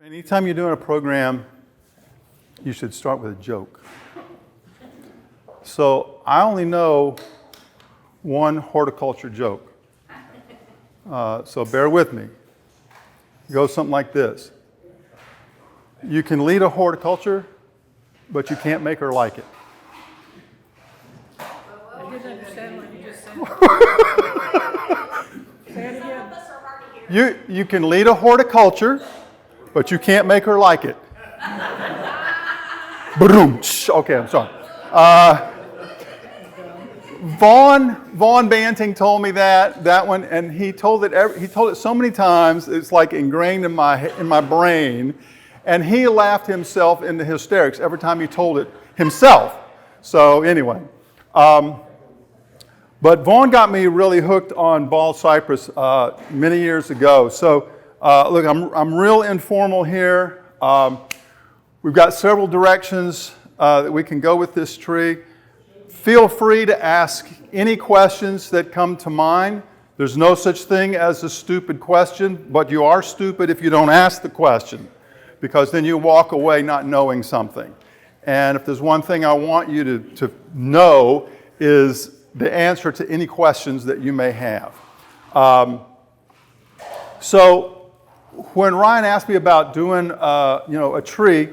Anytime you're doing a program, you should start with a joke. So I only know one horticulture joke. So bear with me. It goes something like this. You can lead a horticulture, but you can't make her like it. I didn't understand what you just said. Say it again. You can lead a horticulture, but you can't make her like it. Boom. Okay, I'm sorry. Vaughn Banting told me that one, and he told it so many times it's like ingrained in my brain, and he laughed himself into hysterics every time he told it himself. So anyway, but Vaughn got me really hooked on Bald Cypress many years ago. So look, I'm real informal here. We've got several directions that we can go with this tree. Feel free to ask any questions that come to mind. There's no such thing as a stupid question, but you are stupid if you don't ask the question, because then you walk away not knowing something. And if there's one thing I want you to know is the answer to any questions that you may have. So when Ryan asked me about doing a tree,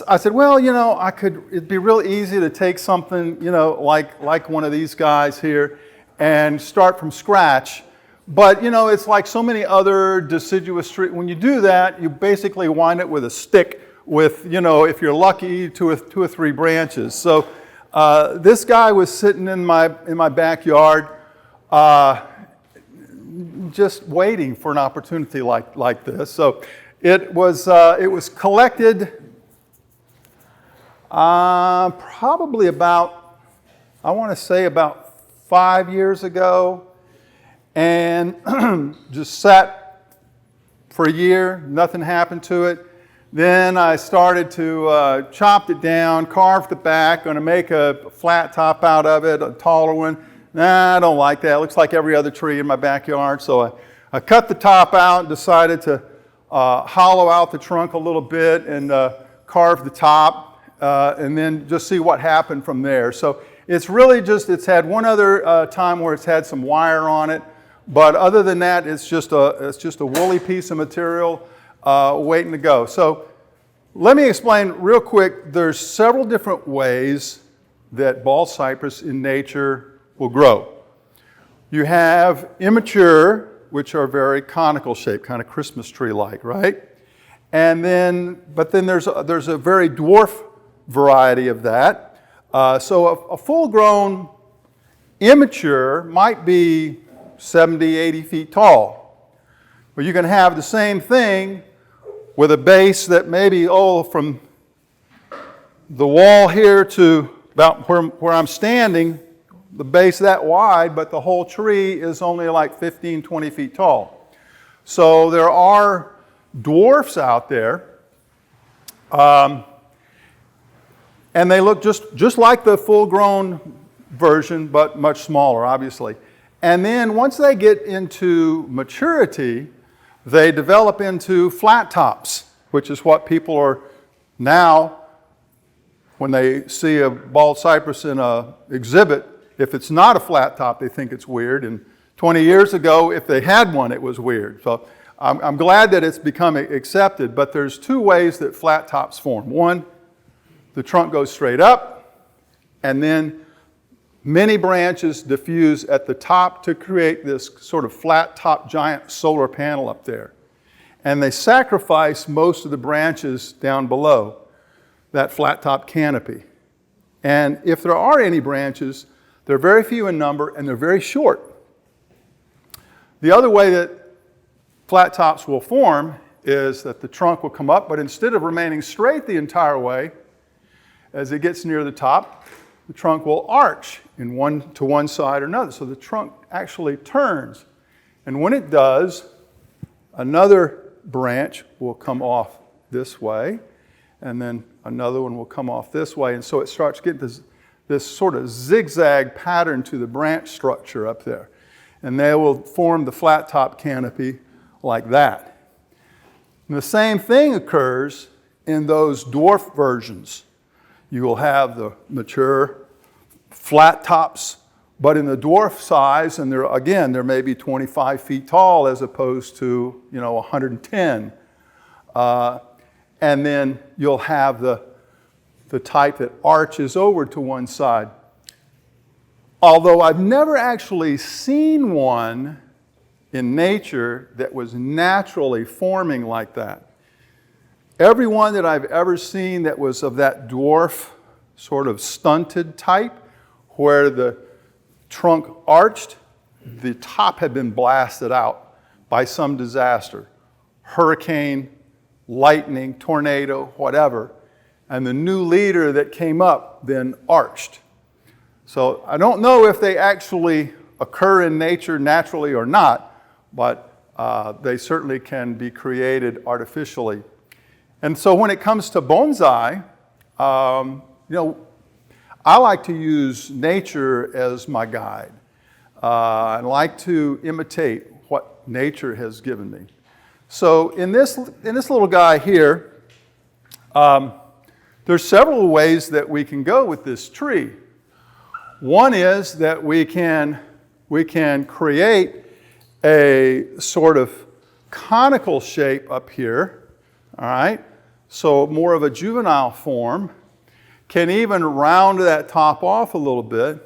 I said, well, it'd be real easy to take something, like one of these guys here and start from scratch. But, it's like so many other deciduous trees. When you do that, you basically wind up with a stick with, if you're lucky, two or three branches. So this guy was sitting in my backyard just waiting for an opportunity like this. So it was collected probably about 5 years ago, and just sat for a year, nothing happened to it. Then I started to chopped it down, carved the back, going to make a flat top out of it, a taller one. Nah, I don't like that. It looks like every other tree in my backyard. So I cut the top out and decided to hollow out the trunk a little bit and carve the top. And then just see what happened from there. So it's really it's had one other time where it's had some wire on it, but other than that, it's just a woolly piece of material waiting to go. So let me explain real quick. There's several different ways that bald cypress in nature will grow. You have immature, which are very conical shaped, kind of Christmas tree-like, right? But then there's a very dwarf variety of that. So a full-grown immature might be 70, 80 feet tall. But you can have the same thing with a base that maybe, from the wall here to about where I'm standing, the base that wide, but the whole tree is only like 15, 20 feet tall. So there are dwarfs out there. And they look just like the full-grown version, but much smaller, obviously. And then once they get into maturity, they develop into flat tops, which is what people are now, when they see a bald cypress in an exhibit, if it's not a flat top, they think it's weird. And 20 years ago, if they had one, it was weird. So I'm glad that it's become accepted, but there's two ways that flat tops form. One, the trunk goes straight up, and then many branches diffuse at the top to create this sort of flat top giant solar panel up there. And they sacrifice most of the branches down below that flat top canopy. And if there are any branches, they're very few in number and they're very short. The other way that flat tops will form is that the trunk will come up, but instead of remaining straight the entire way, as it gets near the top, the trunk will arch to one side or another. So the trunk actually turns. And when it does, another branch will come off this way, and then another one will come off this way. And so it starts getting this sort of zigzag pattern to the branch structure up there. And they will form the flat top canopy like that. And the same thing occurs in those dwarf versions. You will have the mature flat tops, but in the dwarf size, and they're maybe 25 feet tall as opposed to 110. And then you'll have the type that arches over to one side. Although I've never actually seen one in nature that was naturally forming like that. Every one that I've ever seen that was of that dwarf, sort of stunted type, where the trunk arched, the top had been blasted out by some disaster. Hurricane, lightning, tornado, whatever. And the new leader that came up then arched. So I don't know if they actually occur in nature naturally or not, but they certainly can be created artificially. And so when it comes to bonsai, I like to use nature as my guide. I like to imitate what nature has given me. So in this little guy here, there's several ways that we can go with this tree. One is that we can create a sort of conical shape up here, all right? So more of a juvenile form. Can even round that top off a little bit.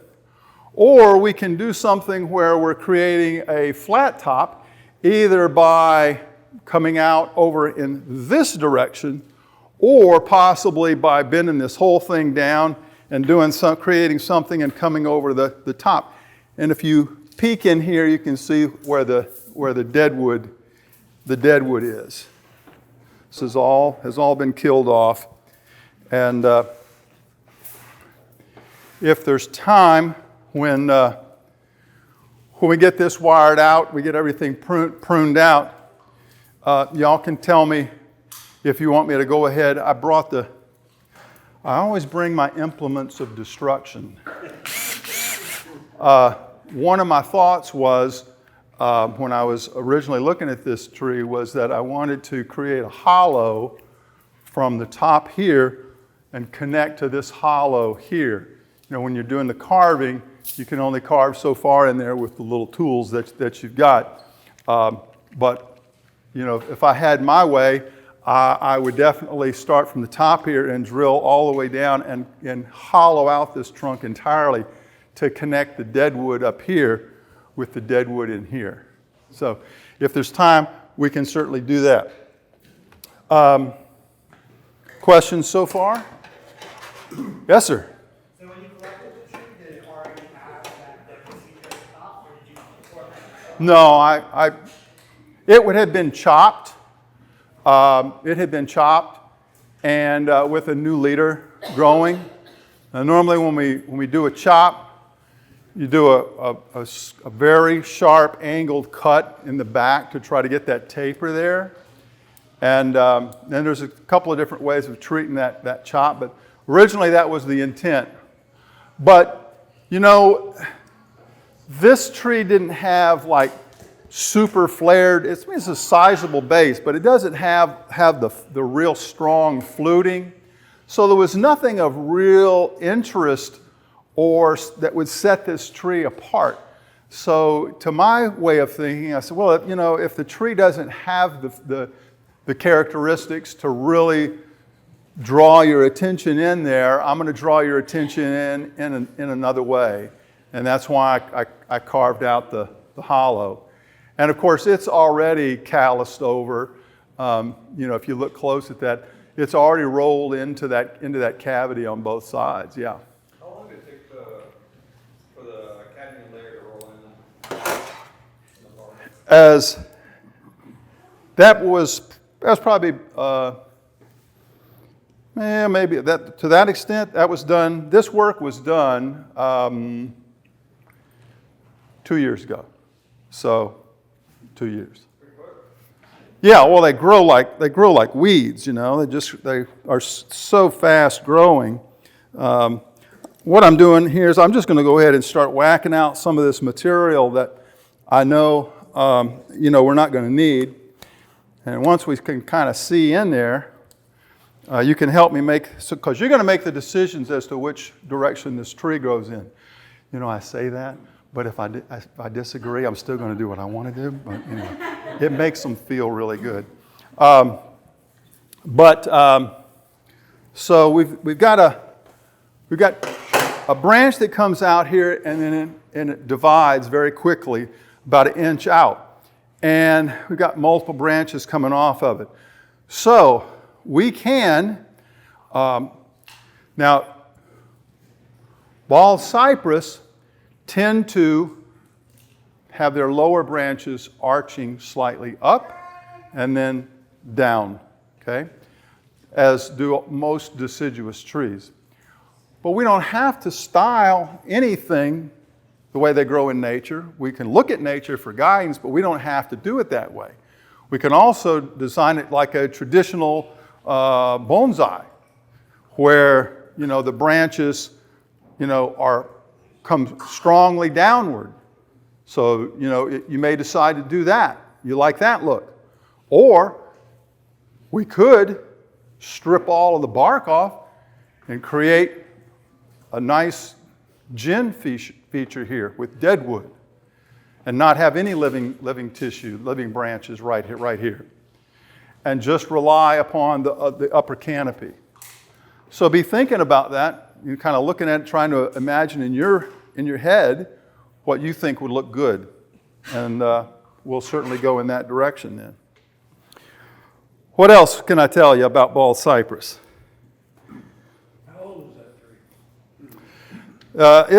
Or we can do something where we're creating a flat top, either by coming out over in this direction, or possibly by bending this whole thing down and creating something and coming over the top. And if you peek in here, you can see where the deadwood is. This has all been killed off. And if there's time, when we get this wired out, we get everything pruned out, y'all can tell me if you want me to go ahead. I always bring my implements of destruction. One of my thoughts was, when I was originally looking at this tree, was that I wanted to create a hollow from the top here and connect to this hollow here. When you're doing the carving, you can only carve so far in there with the little tools that you've got. But if I had my way, I would definitely start from the top here and drill all the way down and hollow out this trunk entirely to connect the deadwood up here with the deadwood in here. So if there's time, we can certainly do that. Questions so far? Yes, sir. So when you collected the tree, did it already have that procedure top, or did you format it? No, it would have been chopped. It had been chopped, and with a new leader growing. Now, normally when we do a chop, you do a very sharp angled cut in the back to try to get that taper there. And then there's a couple of different ways of treating that chop, but originally that was the intent. But, this tree didn't have like super flared, it's a sizable base, but it doesn't have the real strong fluting. So there was nothing of real interest or that would set this tree apart. So to my way of thinking, I said, well, if the tree doesn't have the characteristics to really draw your attention in there, I'm going to draw your attention in another way. And that's why I carved out the hollow. And of course, it's already calloused over. If you look close at that, it's already rolled into that cavity on both sides. Yeah. How long did it take for the cadmium layer to roll in the bar? That's probably maybe that to that extent that was done. This work was done 2 years ago. So 2 years. Yeah, well, they grow like weeds, They are so fast growing. What I'm doing here is I'm just going to go ahead and start whacking out some of this material that I know, we're not going to need. And once we can kind of see in there, you can help me make, because you're going to make the decisions as to which direction this tree grows in. You know, I say that, but if I disagree, I'm still going to do what I want to do. But you know, it makes them feel really good. So we've got a branch that comes out here, and then it divides very quickly, about 1 inch out. And we've got multiple branches coming off of it. So we can, now, Bald Cypress tend to have their lower branches arching slightly up and then down, okay? As do most deciduous trees. But we don't have to style anything the way they grow in nature. We can look at nature for guidance, but we don't have to do it that way. We can also design it like a traditional bonsai, where, you know, the branches, you know, come strongly downward. So, you know, you may decide to do that. You like that look. Or we could strip all of the bark off and create a nice gin feature here with dead wood, and not have any living tissue, living branches right here, and just rely upon the upper canopy. So be thinking about that. You're kind of looking at it, trying to imagine in your head what you think would look good, and we'll certainly go in that direction then. What else can I tell you about Bald Cypress? How old is that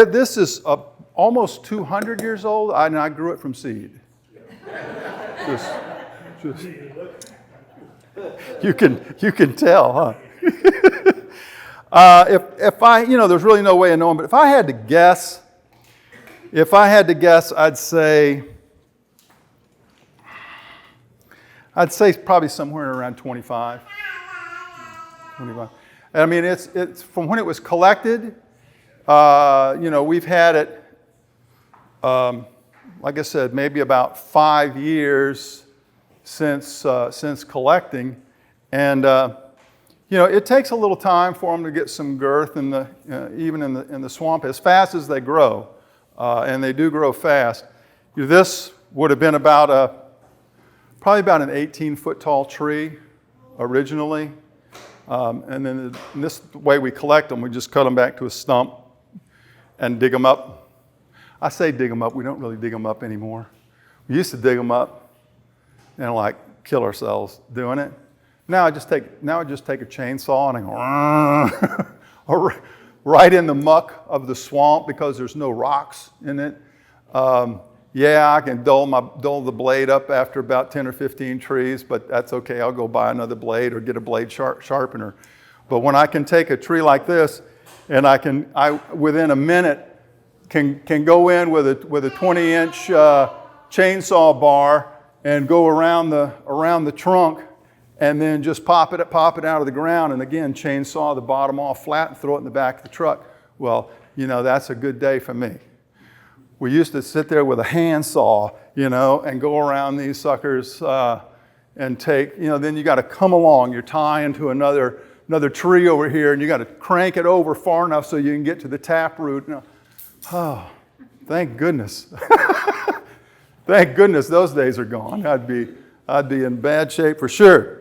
tree? This is almost 200 years old, and I grew it from seed. Just you can tell, huh? If I, you know, there's really no way of knowing, but if I had to guess, I'd say probably somewhere around 25. I mean, it's from when it was collected. You know, we've had it, like I said, maybe about 5 years since collecting, and you know, it takes a little time for them to get some girth in the even in the swamp, as fast as they grow, and they do grow fast. This would have been probably about an 18-foot tall tree originally, and then this way we collect them, we just cut them back to a stump and dig them up. I say dig them up, we don't really dig them up anymore. We used to dig them up and like kill ourselves doing it. Now I just take a chainsaw and I go right in the muck of the swamp because there's no rocks in it. Yeah, I can dull the blade up after about 10 or 15 trees, but that's okay. I'll go buy another blade or get a blade sharpener. But when I can take a tree like this, and I within a minute can go in with a 20-inch chainsaw bar and go around the trunk, and then just pop it out of the ground, and again chainsaw the bottom off flat and throw it in the back of the truck. Well, you know, that's a good day for me. We used to sit there with a handsaw, you know, and go around these suckers and take, you know, then you got to come along. You're tying to another tree over here, and you got to crank it over far enough so you can get to the taproot. Oh, thank goodness. Thank goodness those days are gone. I'd be in bad shape for sure.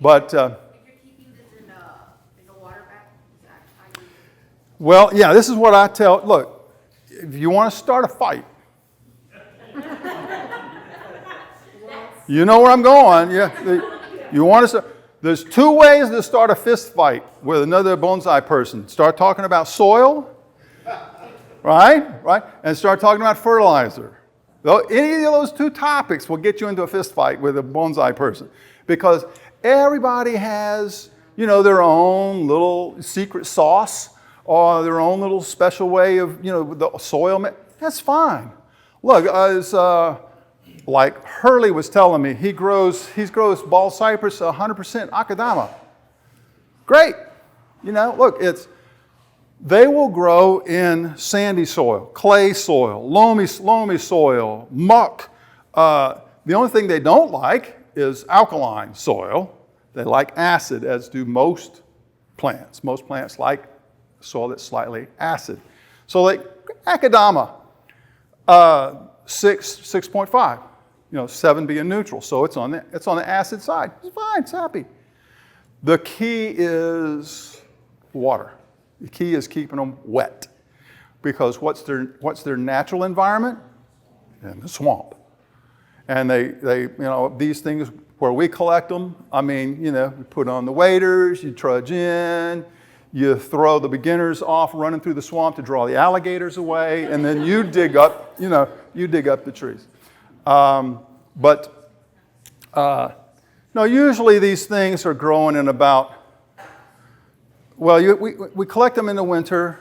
But If you're keeping this in a water bag, is that how you? well, yeah, this is what I tell. Look, if you want to start a fight, you know where I'm going. Yeah, you want to start. There's 2 ways to start a fist fight with another bonsai person. Start talking about soil, right, and start talking about fertilizer. Any of those 2 topics will get you into a fist fight with a bonsai person, because everybody has, you know, their own little secret sauce or their own little special way of, you know, the soil. That's fine. Look, as like Hurley was telling me, he grows Bald Cypress 100% akadama. Great. You know, look, they will grow in sandy soil, clay soil, loamy soil, muck. The only thing they don't like is alkaline soil. They like acid, as do most plants. Most plants like soil that's slightly acid. So like Akadama, 6.5, 7 being neutral. So it's on the acid side. It's fine, it's happy. The key is water. The key is keeping them wet. Because what's their natural environment? In the swamp. And they these things, where we collect them, you put on the waders, you trudge in, you throw the beginners off running through the swamp to draw the alligators away, and then you dig up the trees. No, usually these things are growing in about, we collect them in the winter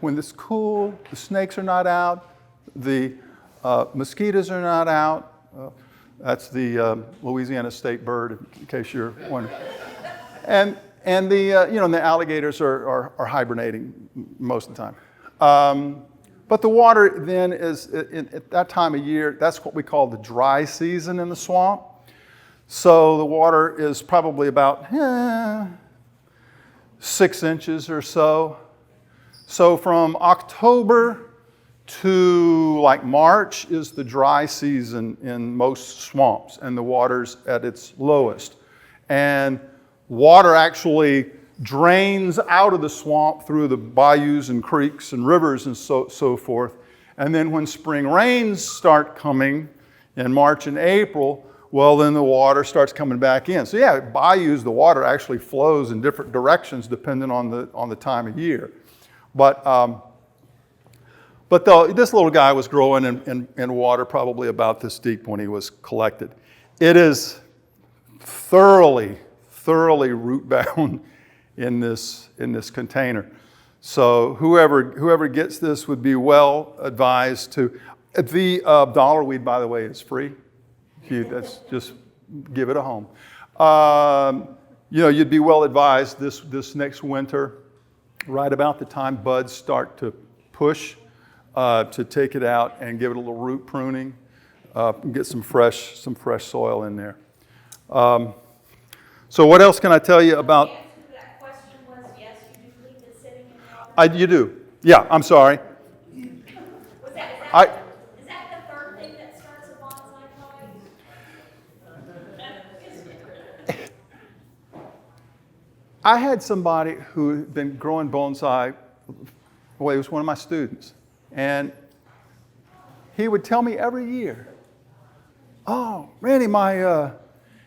when it's cool, the snakes are not out, the mosquitoes are not out. That's the Louisiana state bird, in case you're wondering. And the alligators are hibernating most of the time. But the water then is, at that time of year, that's what we call the dry season in the swamp. So the water is probably about 6 inches or so. So from October to like March is the dry season in most swamps, and the water's at its lowest. And water actually drains out of the swamp through the bayous and creeks and rivers and so forth. And then when spring rains start coming in March and April, well, then the water starts coming back in. So yeah, bayous, the water actually flows in different directions depending on the time of year. But this little guy was growing in water probably about this deep when he was collected. It is thoroughly root bound in this container. So whoever gets this would be well advised to. The dollar weed, by the way, is free. That's just give it a home. You'd be well advised this next winter, right about the time buds start to push, to take it out and give it a little root pruning, and get some fresh soil in there. So what else can I tell you about? The answer to that question was yes, you do leave it sitting in water. You do. Yeah, I'm sorry. Is that the third thing that starts a bonsai collection? I had somebody who had been growing bonsai. Well, he was one of my students. And he would tell me every year, "Oh, Randy,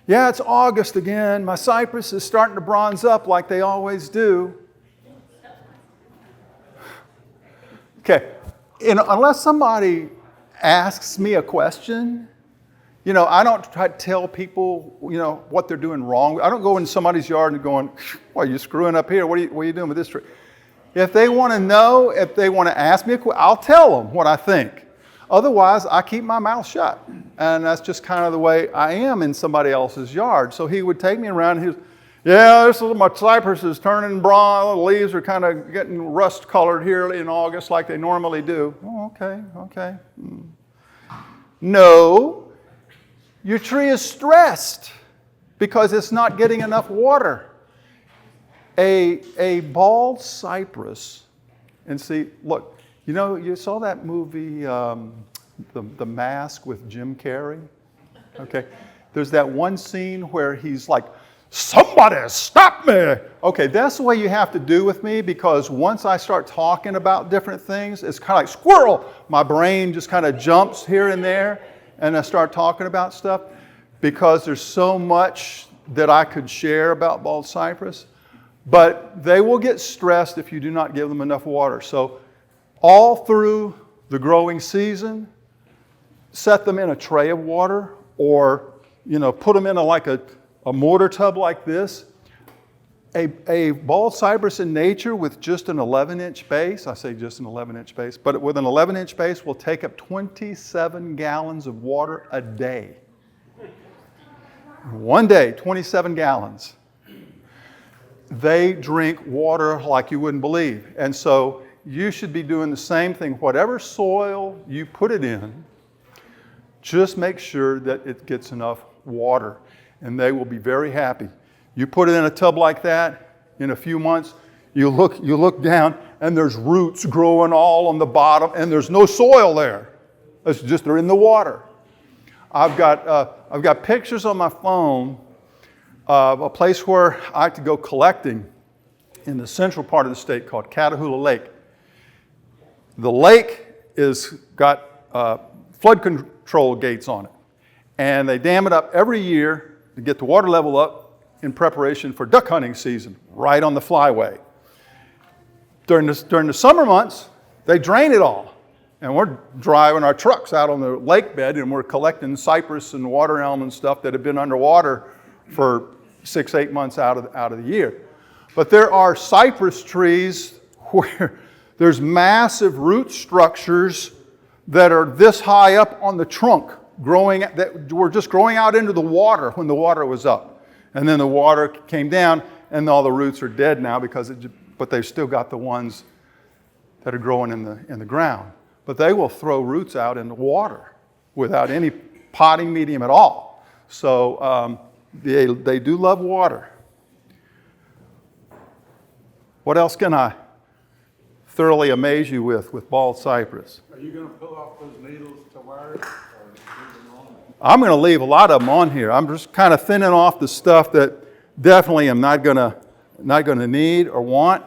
it's August again. My cypress is starting to bronze up like they always do." Okay, unless somebody asks me a question, I don't try to tell people, what they're doing wrong. I don't go in somebody's yard and going, "Well, you're screwing up here. What are you doing with this tree?" If they want to know, if they want to ask me a question, I'll tell them what I think. Otherwise, I keep my mouth shut. And that's just kind of the way I am in somebody else's yard. So he would take me around and he was, this is my cypress is turning brown. The leaves are kind of getting rust colored here in August like they normally do. Oh, okay. No, your tree is stressed because it's not getting enough water. A bald cypress, and see, look, you saw that movie, The Mask with Jim Carrey? Okay, there's that one scene where he's like, "Somebody stop me!" Okay, that's the way you have to do with me, because once I start talking about different things, it's kind of like squirrel. My brain just kind of jumps here and there, and I start talking about stuff, because there's so much that I could share about bald cypress. But they will get stressed if you do not give them enough water. So all through the growing season, set them in a tray of water, or put them in a mortar tub like this. A bald cypress in nature with just an 11-inch base, I say just an 11-inch base, but with an 11-inch base will take up 27 gallons of water a day. One day, 27 gallons. They drink water like you wouldn't believe. And so you should be doing the same thing. Whatever soil you put it in, just make sure that it gets enough water, and they will be very happy. You put it in a tub like that, in a few months, you look down, and there's roots growing all on the bottom, and there's no soil there. It's just they're in the water. I've got pictures on my phone of a place where I like to go collecting in the central part of the state called Catahoula Lake. The lake is got flood control gates on it, and they dam it up every year to get the water level up in preparation for duck hunting season, right on the flyway. During the summer months, they drain it all, and we're driving our trucks out on the lake bed, and we're collecting cypress and water elm and stuff that have been underwater for 6-8 months out of the year. But there are cypress trees where there's massive root structures that are this high up on the trunk, that were just growing out into the water when the water was up. And then the water came down, and all the roots are dead now but they've still got the ones that are growing in the ground. But they will throw roots out in the water without any potting medium at all. So they do love water. What else can I thoroughly amaze you with Bald Cypress? Are you going to pull off those needles to wire it, or leave them on? I'm going to leave a lot of them on here. I'm just kind of thinning off the stuff that definitely am not going to need or want.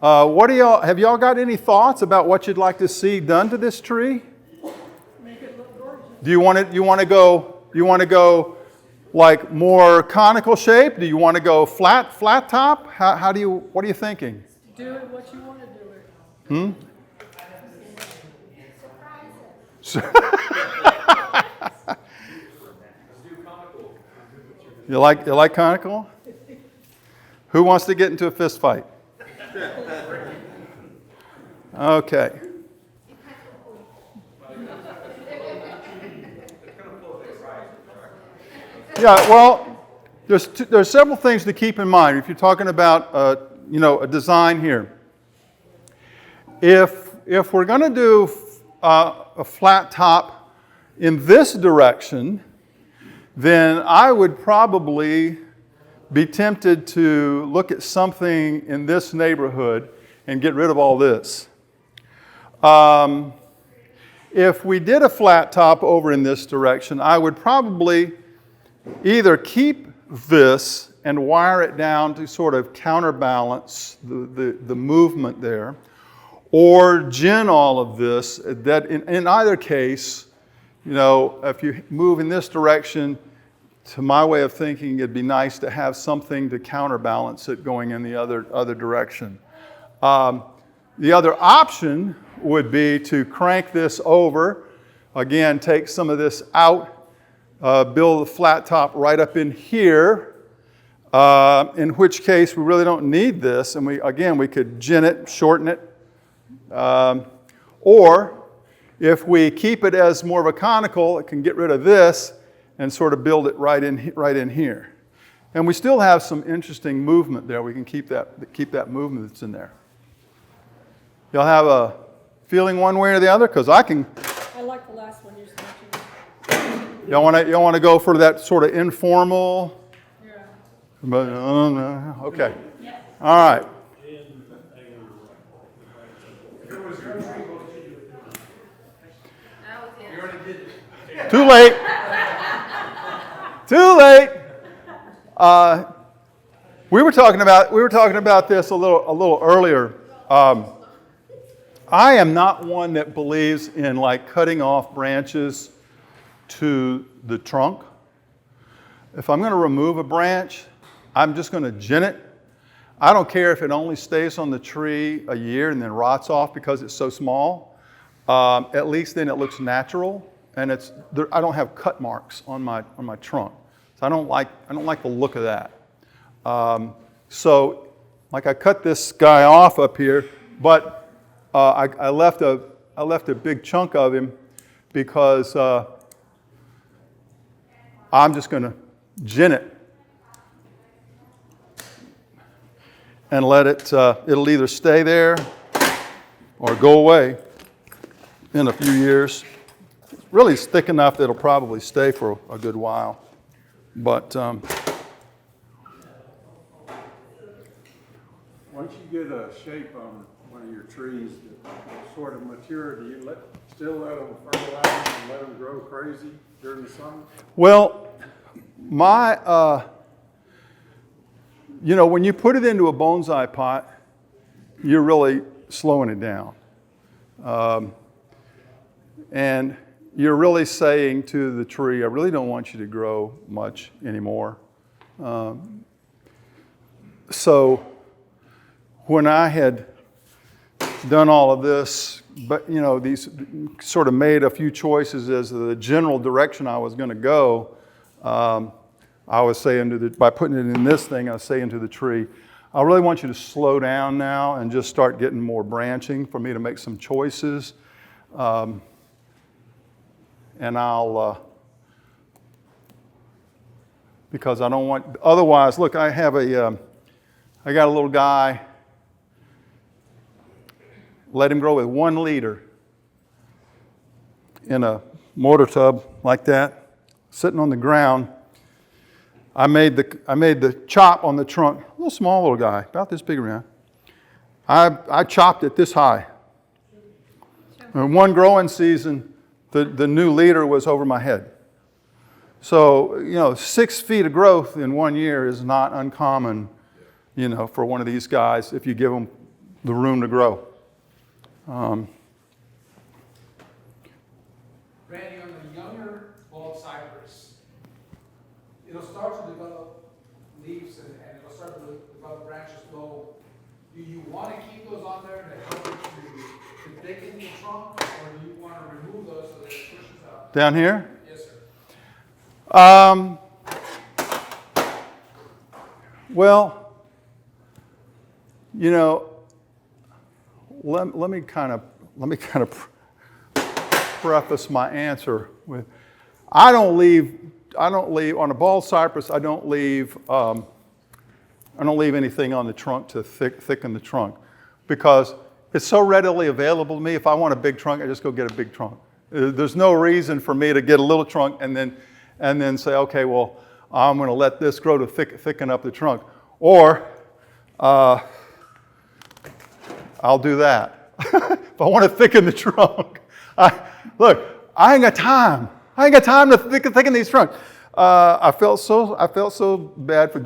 Have y'all got any thoughts about what you'd like to see done to this tree? Make it look gorgeous. Do you want to go like more conical shape? Do you want to go flat top? What are you thinking? Do it what you want to do it. You like conical? Who wants to get into a fist fight? Okay. Yeah, well, there's several things to keep in mind if you're talking about a design here. If we're going to do a flat top in this direction, then I would probably be tempted to look at something in this neighborhood and get rid of all this. If we did a flat top over in this direction, I would probably either keep this and wire it down to sort of counterbalance the movement there, or gin all of this. That in either case, if you move in this direction, to my way of thinking, it'd be nice to have something to counterbalance it going in the other direction. The other option would be to crank this over, again, take some of this out, build a flat top right up in here, in which case we really don't need this, and we could gin it, shorten it, or if we keep it as more of a conical, it can get rid of this and sort of build it right in here. And we still have some interesting movement there. We can keep that movement that's in there. Y'all have a feeling one way or the other? Because I can. I like the last one you mentioned. Y'all want to go for that sort of informal? Yeah. But, okay. All right. Too late. Too late. We were talking about this a little earlier. I am not one that believes in like cutting off branches to the trunk. If I'm going to remove a branch, I'm just going to gin it. I don't care if it only stays on the tree a year and then rots off because it's so small. At least then it looks natural, and I don't have cut marks on my trunk. So I don't like the look of that. So like I cut this guy off up here, but I left a big chunk of him because I'm just going to gin it and let it, it'll either stay there or go away in a few years. really it's thick enough that it'll probably stay for a good while. But Once you get a shape on one of your trees that sort of mature, do you still let them fertilize and let them grow crazy during the summer? well, when you put it into a bonsai pot, you're really slowing it down. And you're really saying to the tree, I really don't want you to grow much anymore. So when I had done all of this, but these sort of made a few choices as to the general direction I was going to go, I was saying by putting it in this thing, I was saying to the tree, I really want you to slow down now and just start getting more branching for me to make some choices. And I'll, because I don't want, otherwise, look, I got a little guy, let him grow with 1 liter in a mortar tub like that, sitting on the ground. I made the chop on the trunk, a little small little guy, about this big around. I chopped it this high. In one growing season, the new leader was over my head. So, 6 feet of growth in 1 year is not uncommon, for one of these guys if you give them the room to grow. Randy, on the younger bald cypress, it'll start to develop leaves and it'll start to develop branches low. Do you want to keep those on there to help it to thicken the trunk, or do you want to remove those so that it pushes out? Down here? Yes, sir. Well, let me kind of preface my answer with, I don't leave on a bald cypress. I don't leave anything on the trunk to thicken the trunk, because it's so readily available to me. If I want a big trunk, I just go get a big trunk. There's no reason for me to get a little trunk and then say, okay, well, I'm going to let this grow to thicken up the trunk, or I'll do that. If I want to thicken the trunk, I ain't got time. I ain't got time to thicken these trunks. I felt so bad for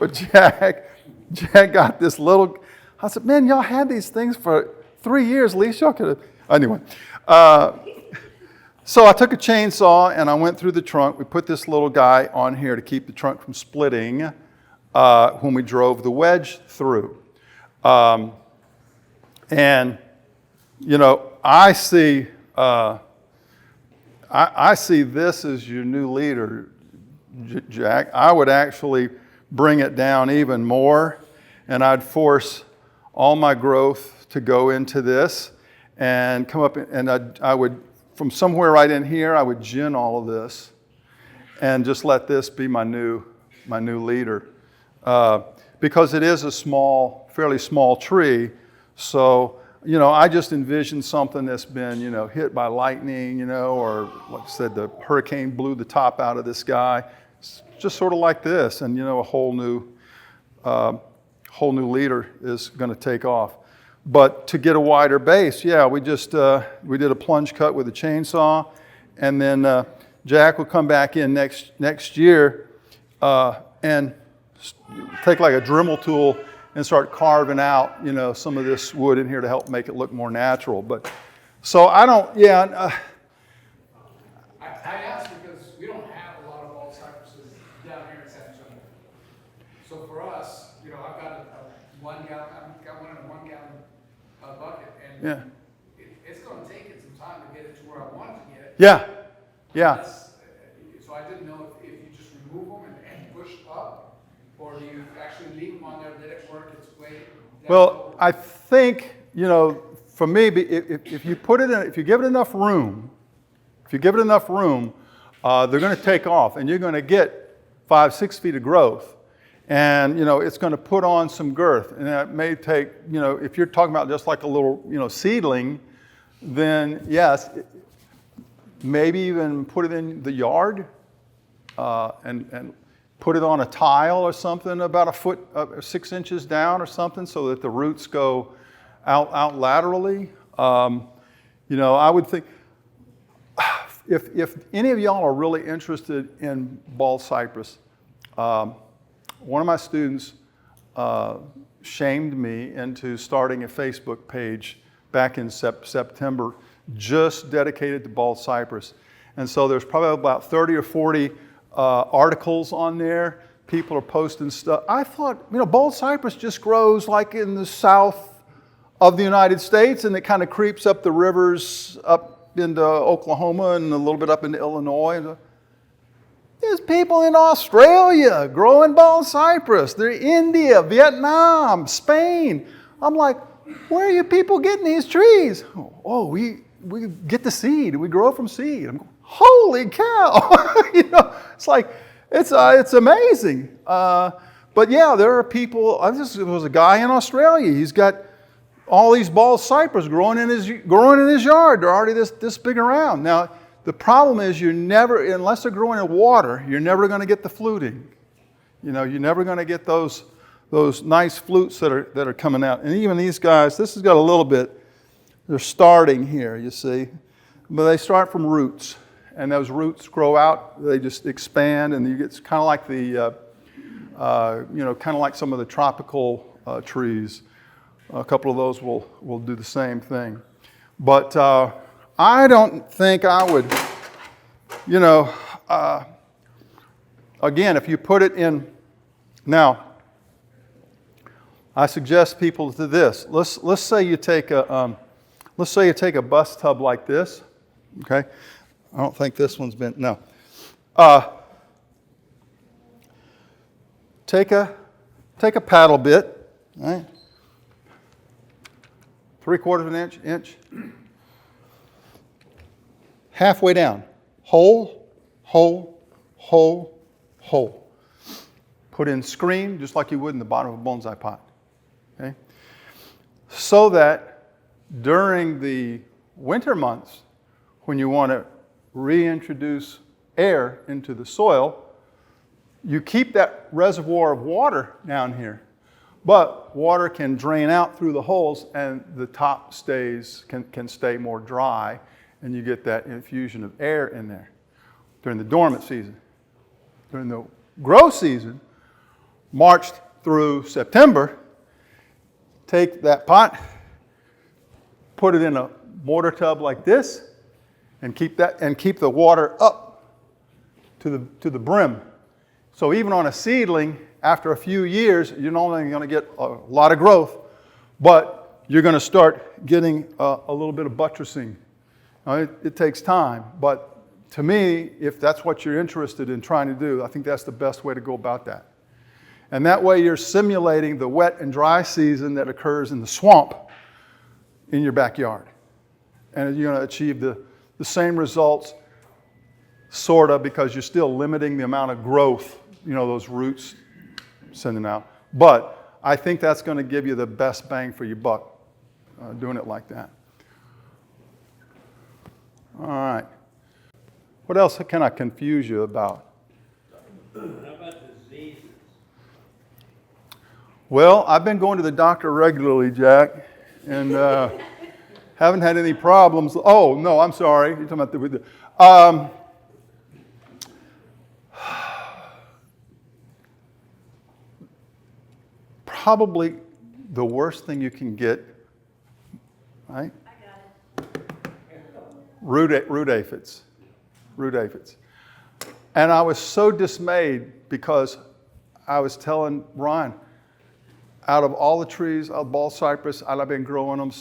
Jack. Jack got this little. I said, man, y'all had these things for 3 years. At least y'all could have. Anyway, so I took a chainsaw and I went through the trunk. We put this little guy on here to keep the trunk from splitting when we drove the wedge through. And I see this as your new leader, Jack. I would actually bring it down even more, and I'd force all my growth to go into this and come up, and I would, from somewhere right in here, I would gin all of this and just let this be my new leader. Because it is a fairly small tree, so I just envisioned something that's been, hit by lightning, or like I said, the hurricane blew the top out of this guy. It's just sort of like this, and a whole new leader is going to take off. But to get a wider base, yeah, we did a plunge cut with a chainsaw, and then Jack will come back in next year and take like a Dremel tool and start carving out, some of this wood in here to help make it look more natural. But so I don't, I asked because we don't have a lot of bald cypresses down here in San Antonio. So for us, I've got I've got one in a 1 gallon bucket, and yeah, it's going to take it some time to get it to where I want it to get it. yeah. So I didn't know if you just remove them and push up, or do you actually leave them on there, let it work its way down? Well, I think, for me, if you put it in, if you give it enough room, they're going to take off, and you're going to get 5-6 feet of growth, and it's going to put on some girth, and that may take, if you're talking about just like a little, seedling, then yes, maybe even put it in the yard and put it on a tile or something about a foot, 6 inches down or something, so that the roots go out laterally. You know, I would think, if any of y'all are really interested in Bald Cypress, one of my students shamed me into starting a Facebook page back in September, just dedicated to Bald Cypress. And so there's probably about 30 or 40 articles on there. People are posting stuff. I thought, you know, Bald Cypress just grows like in the south of the United States, and it kind of creeps up the rivers up into Oklahoma and a little bit up into Illinois. There's people in Australia growing Bald Cypress. They're India, Vietnam, Spain. I'm like, where are you people getting these trees? Oh, we get the seed. We grow from seed. I'm going, holy cow! You know, it's like, it's amazing. But yeah, there are people. There was a guy in Australia. He's got all these Bald Cypress growing in his yard. They're already this big around. Now, the problem is you're never, unless they're growing in water, you're never going to get the fluting. You know, you're never going to get those nice flutes that are coming out. And even these guys, this has got a little bit, they're starting here, you see. But they start from roots. And those roots grow out, they just expand, and you get kind of like the, you know, kind of like some of the tropical trees. A couple of those will do the same thing. But I don't think I would, you know, again, if you put it in, now, I suggest people to this. Let's say you take a bus tub like this, okay? I don't think this one's been, no. Take a paddle bit, right? 3/4 inch, halfway down, hole, hole, hole, hole. Put in screen just like you would in the bottom of a bonsai pot, okay? So that during the winter months, when you want to reintroduce air into the soil, you keep that reservoir of water down here. But water can drain out through the holes, and the top can stay more dry, and you get that infusion of air in there during the dormant season. During the growth season, March through September, take that pot, put it in a mortar tub like this, and keep the water up to the brim. So even on a seedling, after a few years, you're not only going to get a lot of growth, but you're going to start getting a little bit of buttressing. Now, it takes time, but to me, if that's what you're interested in trying to do, I think that's the best way to go about that. And that way you're simulating the wet and dry season that occurs in the swamp in your backyard. And you're going to achieve the same results, sort of, because you're still limiting the amount of growth, you know, those roots sending out. But I think that's going to give you the best bang for your buck, doing it like that. All right. What else can I confuse you about? How about diseases? Well, I've been going to the doctor regularly, Jack, and haven't had any problems. Oh, no, I'm sorry. You're talking about the probably the worst thing you can get, right? I got it. Root aphids. Root aphids. And I was so dismayed because I was telling Ryan, out of all the trees of Bald Cypress, I've been growing them.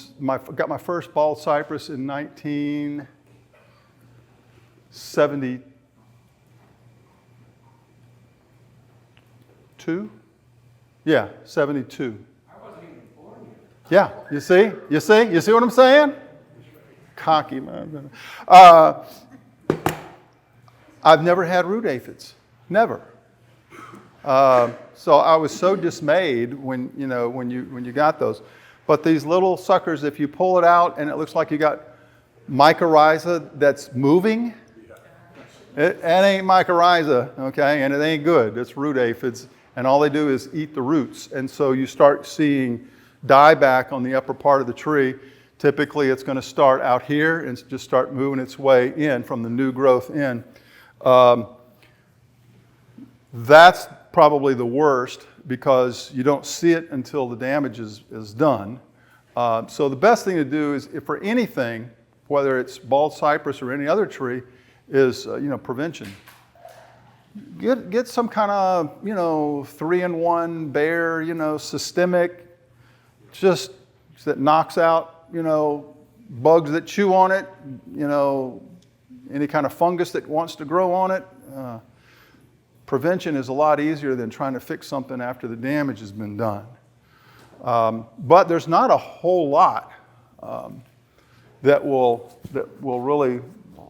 Got my first Bald Cypress in 1972. Yeah, 72. I wasn't even born yet. Yeah, you see what I'm saying? Cocky, man. I've never had root aphids, never. So I was so dismayed when you got those. But these little suckers, if you pull it out and it looks like you got mycorrhiza that's moving, it ain't mycorrhiza, okay? And it ain't good. It's root aphids, and all they do is eat the roots. And so you start seeing dieback on the upper part of the tree. Typically, it's going to start out here and just start moving its way in from the new growth in. That's probably the worst because you don't see it until the damage is done. So the best thing to do is, if for anything, whether it's bald cypress or any other tree, is prevention. Get some kind of 3-in-1 Bayer systemic, just that knocks out bugs that chew on it, any kind of fungus that wants to grow on it. Prevention is a lot easier than trying to fix something after the damage has been done. But there's not a whole lot that will really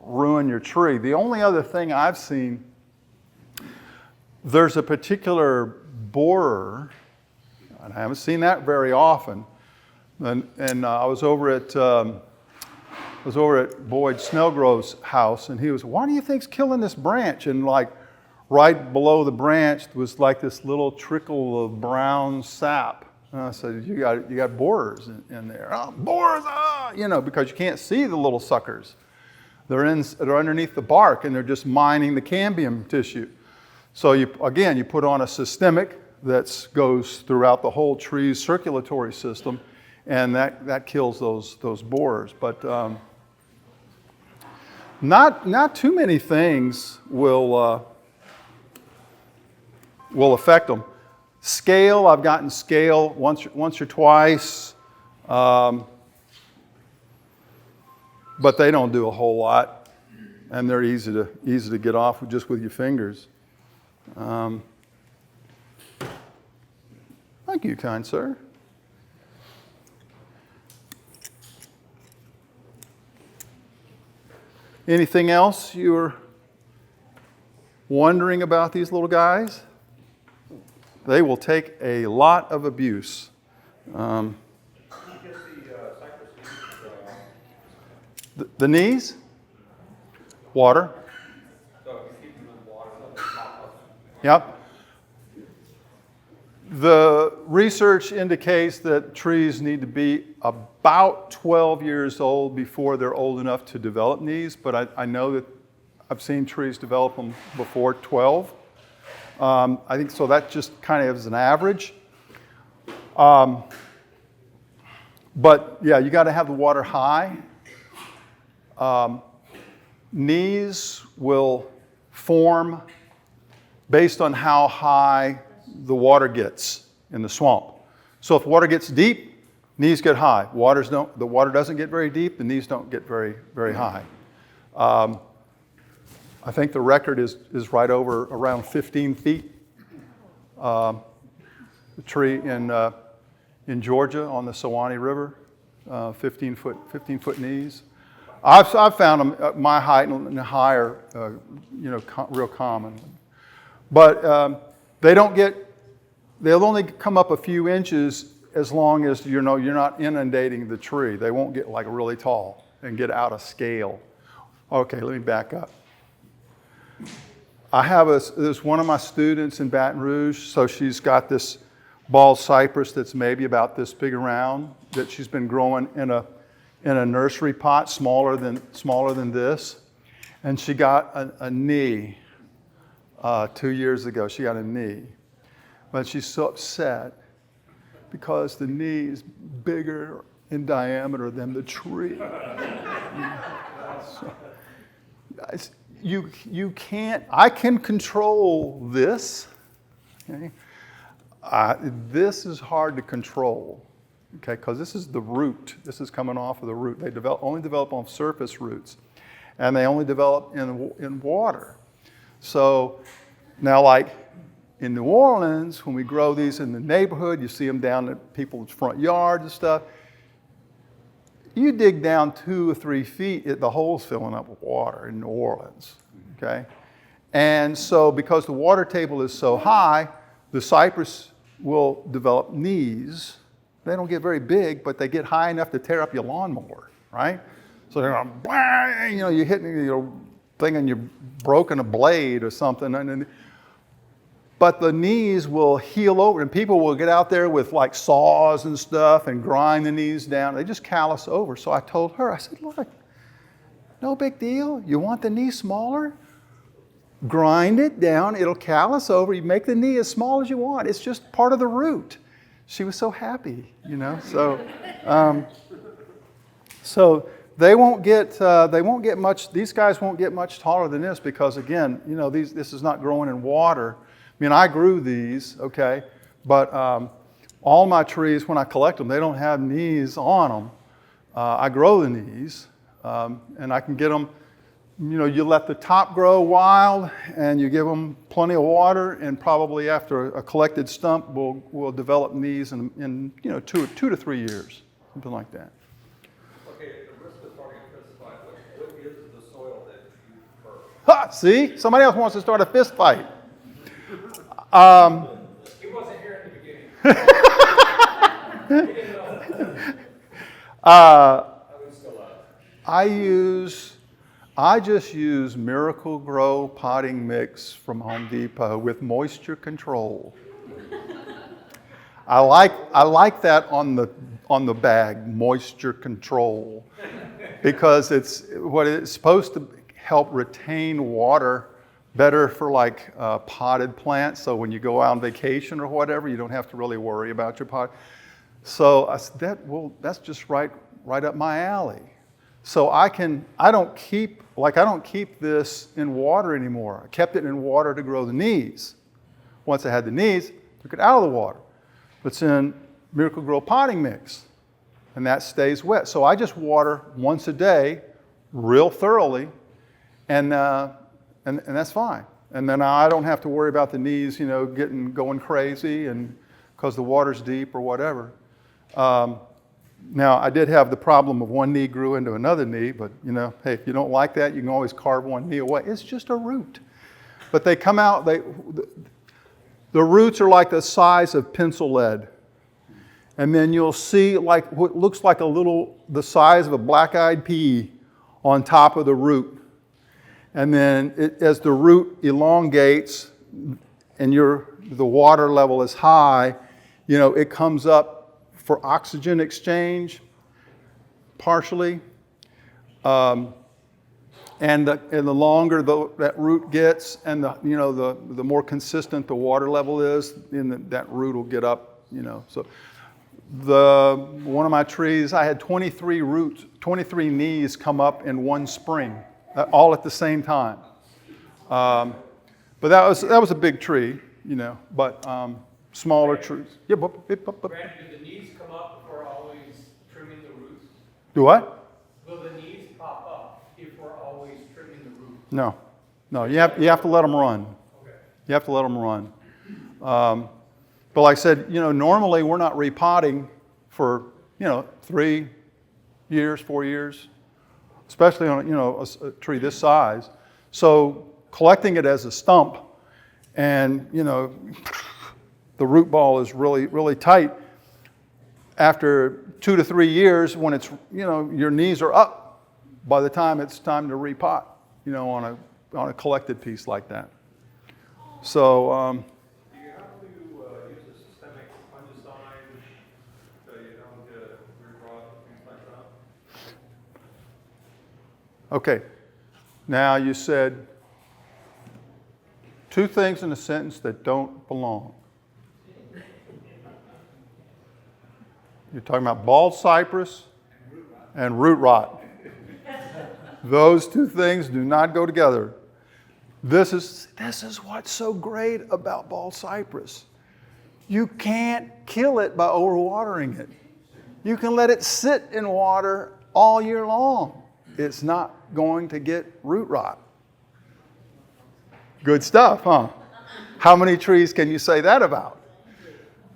ruin your tree. The only other thing I've seen, there's a particular borer, and I haven't seen that very often. And I was over at Boyd Snellgrove's house, and he was, "Why do you think's killing this branch?" And right below the branch was like this little trickle of brown sap. And I said, you got borers in there. "Oh, borers, because you can't see the little suckers. They're underneath the bark, and they're just mining the cambium tissue. So you put on a systemic that goes throughout the whole tree's circulatory system, and that kills those borers. But not too many things will affect them. Scale, I've gotten scale once or twice, but they don't do a whole lot, and they're easy to get off just with your fingers. Thank you, kind sir. Anything else you were wondering about these little guys? They will take a lot of abuse. The knees? Water. Yep. The research indicates that trees need to be about 12 years old before they're old enough to develop knees, but I know that I've seen trees develop them before 12. I think so. That just kind of is an average. But yeah, you got to have the water high. Knees will form based on how high the water gets in the swamp. So if water gets deep, knees get high. The water doesn't get very deep, the knees don't get very, very high. I think the record is right over around 15 feet. The tree in Georgia on the Sewanee River, 15 foot knees. I've found them at my height and higher, real common. But they'll only come up a few inches as long as you're not inundating the tree. They won't get really tall and get out of scale. Okay, let me back up. There's one of my students in Baton Rouge, so she's got this bald cypress that's maybe about this big around that she's been growing in a nursery pot smaller than this, and she got a knee 2 years ago. She got a knee, but she's so upset because the knee is bigger in diameter than the tree. So, you can't. I can control this. Okay? This is hard to control. Okay, because this is the root. This is coming off of the root. They only develop on surface roots, and they only develop in water. So now, like in New Orleans, when we grow these in the neighborhood, you see them down at people's front yards and stuff. You dig down 2 or 3 feet, the hole's filling up with water in New Orleans. Okay, and so because the water table is so high, the cypress will develop knees. They don't get very big, but they get high enough to tear up your lawnmower, right? So they're going, bang, you're hitting your thing and you've broken a blade or something. But the knees will heal over, and people will get out there with like saws and stuff and grind the knees down. They just callus over. So I told her, I said, look, no big deal. You want the knee smaller? Grind it down. It'll callus over. You make the knee as small as you want. It's just part of the root. She was so happy, So they won't get much. These guys won't get much taller than this because, again, this is not growing in water. I mean, I grew these, okay, but all my trees, when I collect them, they don't have knees on them. I grow the knees, and I can get them. You let the top grow wild, and you give them plenty of water, and probably after a collected stump, we'll develop knees in 2 to 3 years, something like that. Okay, at the risk of starting a fist fight, what is the soil that you prefer? Ha! See? Somebody else wants to start a fist fight. He wasn't here in the beginning. He didn't know. I was still out. I just use Miracle Grow potting mix from Home Depot with moisture control. I like that on the bag, moisture control, because it's supposed to help retain water better for like potted plants. So when you go out on vacation or whatever, you don't have to really worry about your pot. So I said, that's just right up my alley. So I don't keep this in water anymore. I kept it in water to grow the knees. Once I had the knees, took it out of the water. It's in Miracle Grow potting mix, and that stays wet. So I just water once a day, real thoroughly, and that's fine. And then I don't have to worry about the knees, going crazy, and because the water's deep or whatever. Now, I did have the problem of one knee grew into another knee, but hey, if you don't like that, you can always carve one knee away. It's just a root. But they come out, the roots are like the size of pencil lead. And then you'll see like what looks like the size of a black-eyed pea on top of the root. And then as the root elongates and the water level is high, it comes up for oxygen exchange, partially. And the longer that root gets, and the more consistent the water level is, that root will get up. So one of my trees, I had 23 knees come up in one spring, all at the same time. But that was a big tree, But smaller trees. Yeah, Randy, do the knees come up if we're always trimming the roots? Do what? Will the knees pop up if we're always trimming the roots? No. You have to let them run. Okay. You have to let them run. But like I said, normally we're not repotting for 3 years, 4 years, especially on a tree this size. So collecting it as a stump, and the root ball is really, really tight. After 2 to 3 years, when it's, your knees are up by the time it's time to repot, on a collected piece like that. So, Do you have to use a systemic fungicide so you don't get root rot and things like that? okay. Now you said 2 things in a sentence that don't belong. You're talking about bald cypress and root rot. Those 2 things do not go together. This is what's so great about bald cypress. You can't kill it by overwatering it. You can let it sit in water all year long. It's not going to get root rot. Good stuff, huh? How many trees can you say that about?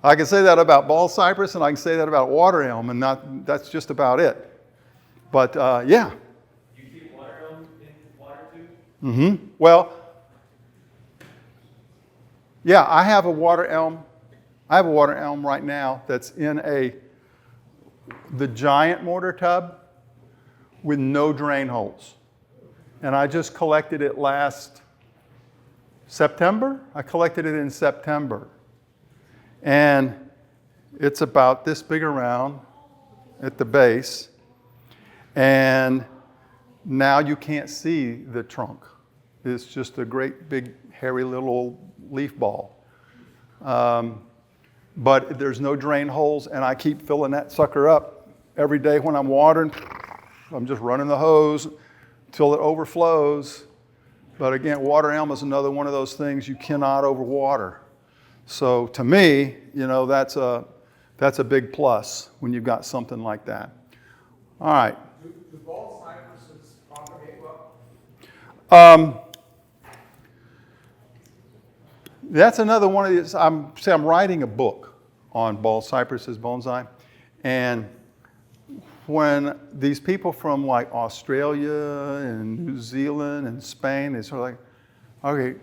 I can say that about bald cypress, and I can say that about water elm, and that's just about it. But yeah. You keep water elm in water too? Mm-hmm. Well, yeah, I have a water elm. I have a water elm right now that's in the giant mortar tub with no drain holes. And I just collected it last September. I collected it in September. And it's about this big around at the base. And now you can't see the trunk. It's just a great big hairy little leaf ball. But there's no drain holes, and I keep filling that sucker up every day when I'm watering. I'm just running the hose till it overflows. But again, water elm is another one of those things you cannot overwater. So to me, you know, that's a big plus when you've got something like that. All right. Do bald cypresses propagate well? That's another one of these. I'm writing a book on bald cypresses, bonsai, and when these people from like Australia and New Zealand and Spain, they sort of like, okay,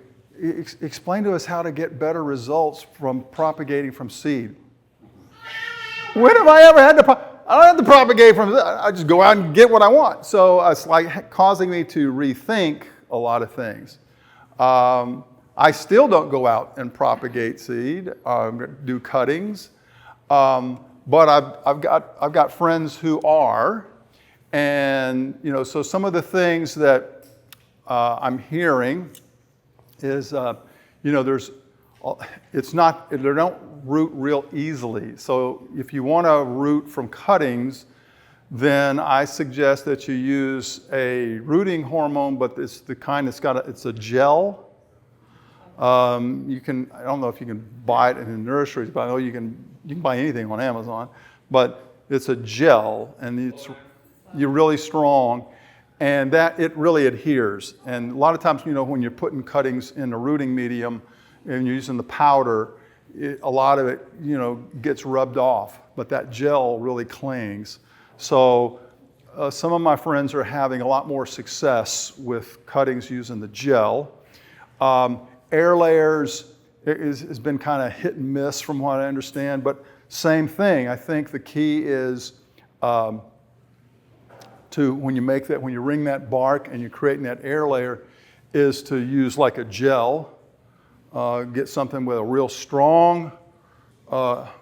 explain to us how to get better results from propagating from seed. When have I ever had to? I don't have to propagate from. I just go out and get what I want. So it's like causing me to rethink a lot of things. I still don't go out and propagate seed, do cuttings, but I've got friends who are, and you know, so some of the things that I'm hearing is, you know, they don't root real easily. So if you want to root from cuttings, then I suggest that you use a rooting hormone, but it's the kind that's it's a gel. I don't know if you can buy it in the nurseries, but I know you can buy anything on Amazon. But it's a gel, and you're really strong, and that it really adheres. And a lot of times, you know, when you're putting cuttings in the rooting medium and you're using the powder, a lot of it, you know, gets rubbed off, but that gel really clings. So some of my friends are having a lot more success with cuttings using the gel. Air layers has been kind of hit and miss from what I understand, but same thing. I think the key is when you ring that bark and you're creating that air layer, is to use like a gel, get something with a real strong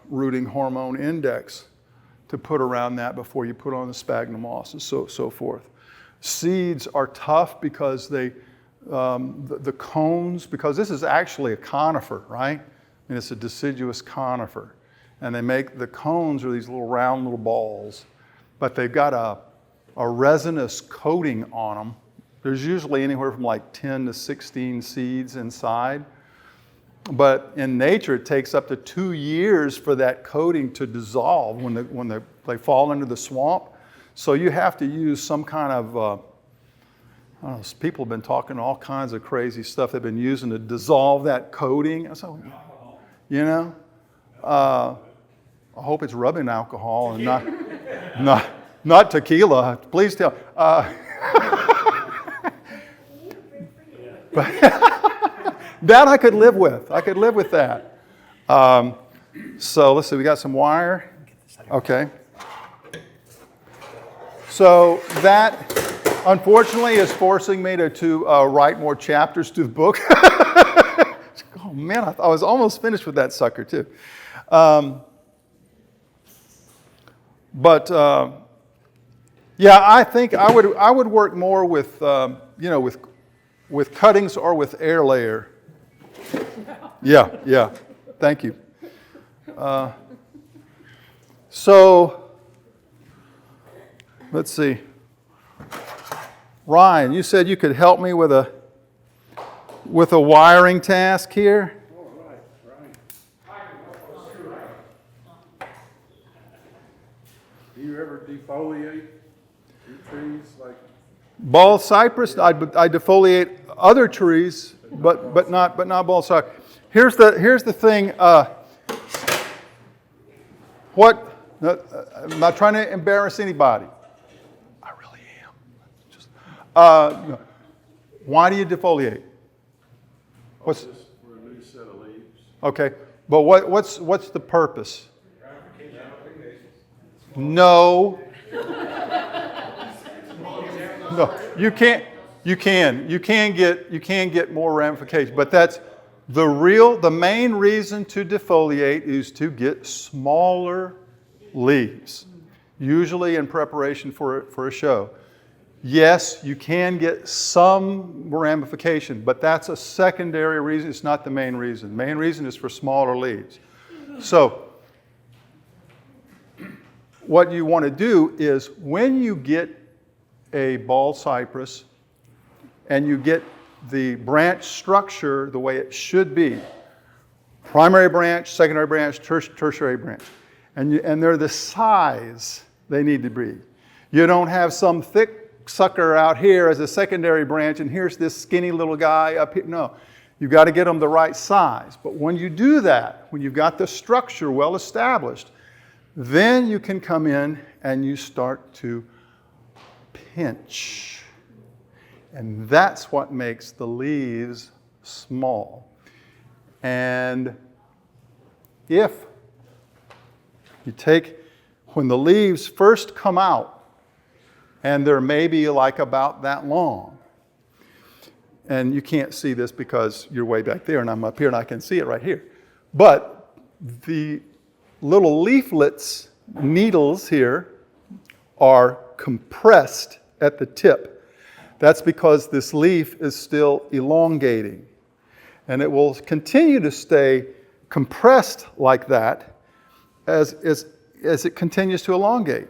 rooting hormone index to put around that before you put on the sphagnum moss and so forth. Seeds are tough because the cones, because this is actually a conifer, right? And it's a deciduous conifer. And they make the cones are these little round little balls, but they've got a resinous coating on them. There's usually anywhere from like 10 to 16 seeds inside. But in nature, it takes up to 2 years for that coating to dissolve when they fall into the swamp. So you have to use some kind of I don't know, people have been talking all kinds of crazy stuff they've been using to dissolve that coating. So, you know, I hope it's rubbing alcohol and not tequila. Please tell. But that I could live with. I could live with that. So let's see. We got some wire. Okay. So that, unfortunately, is forcing me to write more chapters to the book. Oh man, I was almost finished with that sucker too. Yeah, I think I would work more with with cuttings or with air layer. Yeah. Thank you. So let's see. Ryan, you said you could help me with a wiring task here. All right. Do you ever defoliate your trees like? Bald cypress, I defoliate other trees, but not bald cypress. Here's the thing. I'm not trying to embarrass anybody. I really am. Why do you defoliate? What's Just for a new set of leaves. okay? But what's the purpose? No, you can't. You can get more ramification, but that's the main reason to defoliate is to get smaller leaves, usually in preparation for a show. Yes, you can get some ramification, but that's a secondary reason. It's not the main reason. The main reason is for smaller leaves. So what you want to do is when you get a bald cypress and you get the branch structure the way it should be, primary branch, secondary branch, tertiary branch, and they're the size they need to be. You don't have some thick sucker out here as a secondary branch and here's this skinny little guy up here. No, you've got to get them the right size. But when you do that, when you've got the structure well established, then you can come in and you start to pinch. And that's what makes the leaves small. And if you take, when the leaves first come out, and they're maybe like about that long, and you can't see this because you're way back there and I'm up here and I can see it right here. But the little leaflets, needles here, are compressed at the tip. That's because this leaf is still elongating. And it will continue to stay compressed like that as it continues to elongate.